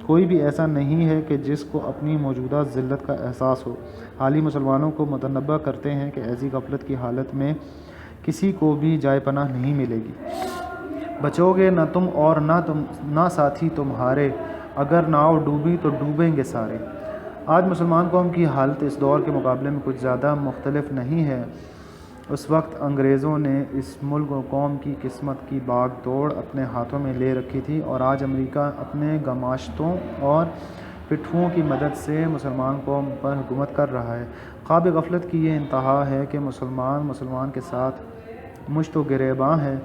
کوئی بھی ایسا نہیں ہے کہ جس کو اپنی موجودہ ذلت کا احساس ہو۔ حالی مسلمانوں کو متنبہ کرتے ہیں کہ ایسی غفلت کی حالت میں کسی کو بھی جائے پناہ نہیں ملے گی۔ بچو گے نہ تم اور نہ ساتھی تمہارے، اگر ناؤ ڈوبی تو ڈوبیں گے سارے۔ آج مسلمان قوم کی حالت اس دور کے مقابلے میں کچھ زیادہ مختلف نہیں ہے۔ اس وقت انگریزوں نے اس ملک و قوم کی قسمت کی باغ دوڑ اپنے ہاتھوں میں لے رکھی تھی، اور آج امریکہ اپنے گماشتوں اور پٹھوؤں کی مدد سے مسلمان قوم پر حکومت کر رہا ہے۔ خواب غفلت کی یہ انتہا ہے کہ مسلمان کے ساتھ مشت و گریباں ہے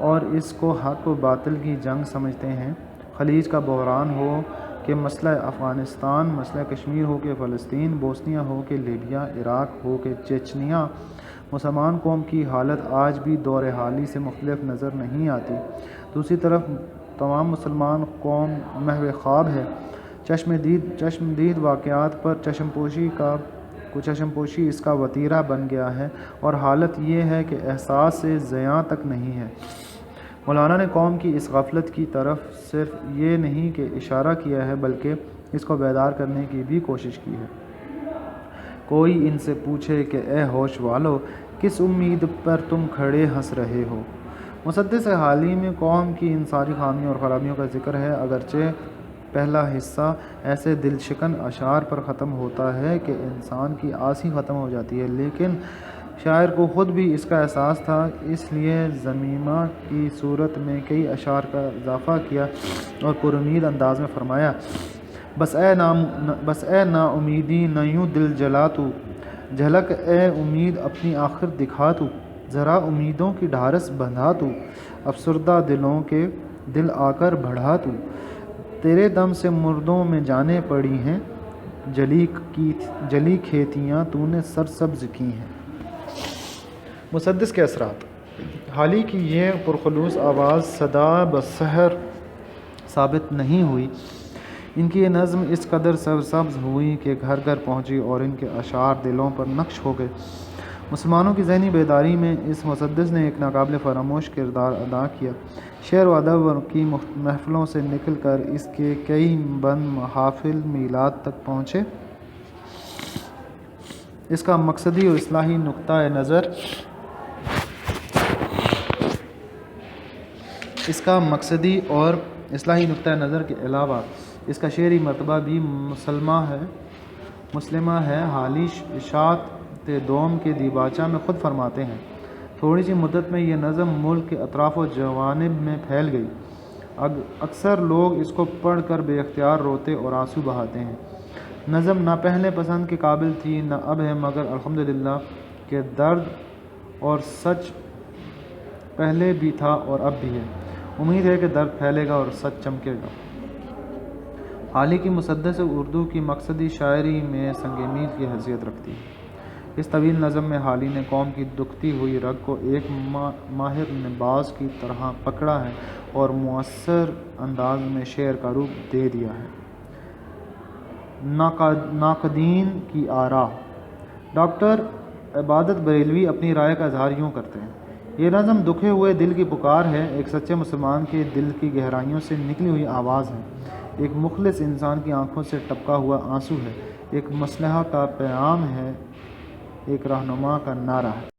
اور اس کو حق و باطل کی جنگ سمجھتے ہیں۔ خلیج کا بحران ہو کہ مسئلہ افغانستان، مسئلہ کشمیر ہو کہ فلسطین، بوسنیا ہو کہ لیبیا، عراق ہو کہ چچنیا، مسلمان قوم کی حالت آج بھی دور حالی سے مختلف نظر نہیں آتی۔ دوسری طرف تمام مسلمان قوم محو خواب ہے۔ چشم دید واقعات پر چشم پوشی اس کا وتیرہ بن گیا ہے، اور حالت یہ ہے کہ احساس سے زیاں تک نہیں ہے۔ مولانا نے قوم کی اس غفلت کی طرف صرف یہ نہیں کہ اشارہ کیا ہے بلکہ اس کو بیدار کرنے کی بھی کوشش کی ہے۔ کوئی ان سے پوچھے کہ اے ہوش والو، کس امید پر تم کھڑے ہنس رہے ہو؟ مسدس حالی میں قوم کی ان ساری خامیوں اور خرابیوں کا ذکر ہے۔ اگرچہ پہلا حصہ ایسے دل شکن اشعار پر ختم ہوتا ہے کہ انسان کی آس ہی ختم ہو جاتی ہے، لیکن شاعر کو خود بھی اس کا احساس تھا، اس لیے ضمیمہ کی صورت میں کئی اشعار کا اضافہ کیا اور پر امید انداز میں فرمایا: بس اے نا امیدی نہ یوں دل جلا تو، جھلک اے امید اپنی آخر دکھا تو، ذرا امیدوں کی ڈھارس بندھا تو، افسردہ دلوں کے دل آ کر بڑھا تو، تیرے دم سے مردوں میں جانیں پڑی ہیں، جلی کھیتیاں تو نے سرسبز کی ہیں۔ مسدس کے اثرات۔ حالی کی یہ پرخلوص آواز صدا بسحر ثابت نہیں ہوئی۔ ان کی یہ نظم اس قدر سرسبز ہوئی کہ گھر گھر پہنچی اور ان کے اشعار دلوں پر نقش ہو گئے۔ مسلمانوں کی ذہنی بیداری میں اس مسدس نے ایک ناقابل فراموش کردار ادا کیا۔ شعر و ادب کی محفلوں سے نکل کر اس کے کئی بند محافل میلاد تک پہنچے۔ اس کا مقصدی اور اصلاحی نقطہ نظر کے علاوہ اس کا شعری مرتبہ بھی مسلمہ ہے۔ حالی اشاعت دوم کے دیباچہ میں خود فرماتے ہیں: تھوڑی سی مدت میں یہ نظم ملک کے اطراف و جوانب میں پھیل گئی۔ اکثر لوگ اس کو پڑھ کر بے اختیار روتے اور آنسو بہاتے ہیں۔ نظم نہ پہلے پسند کے قابل تھی نہ اب ہے، مگر الحمدللہ کہ درد اور سچ پہلے بھی تھا اور اب بھی ہے۔ امید ہے کہ درد پھیلے گا اور سچ چمکے گا۔ حالی کی مسدس اردو کی مقصدی شاعری میں سنگ میل کی حیثیت رکھتی ہے۔ اس طویل نظم میں حالی نے قوم کی دکھتی ہوئی رگ کو ایک ماہر نباض کی طرح پکڑا ہے اور مؤثر انداز میں شعر کا روپ دے دیا ہے۔ ناقدین کی آراء۔ ڈاکٹر عبادت بریلوی اپنی رائے کا اظہار یوں کرتے ہیں: یہ نظم دکھے ہوئے دل کی پکار ہے، ایک سچے مسلمان کے دل کی گہرائیوں سے نکلی ہوئی آواز ہے، ایک مخلص انسان کی آنکھوں سے ٹپکا ہوا آنسو ہے، ایک مصلحہ کا پیام ہے، ایک رہنما کا نعرہ ہے۔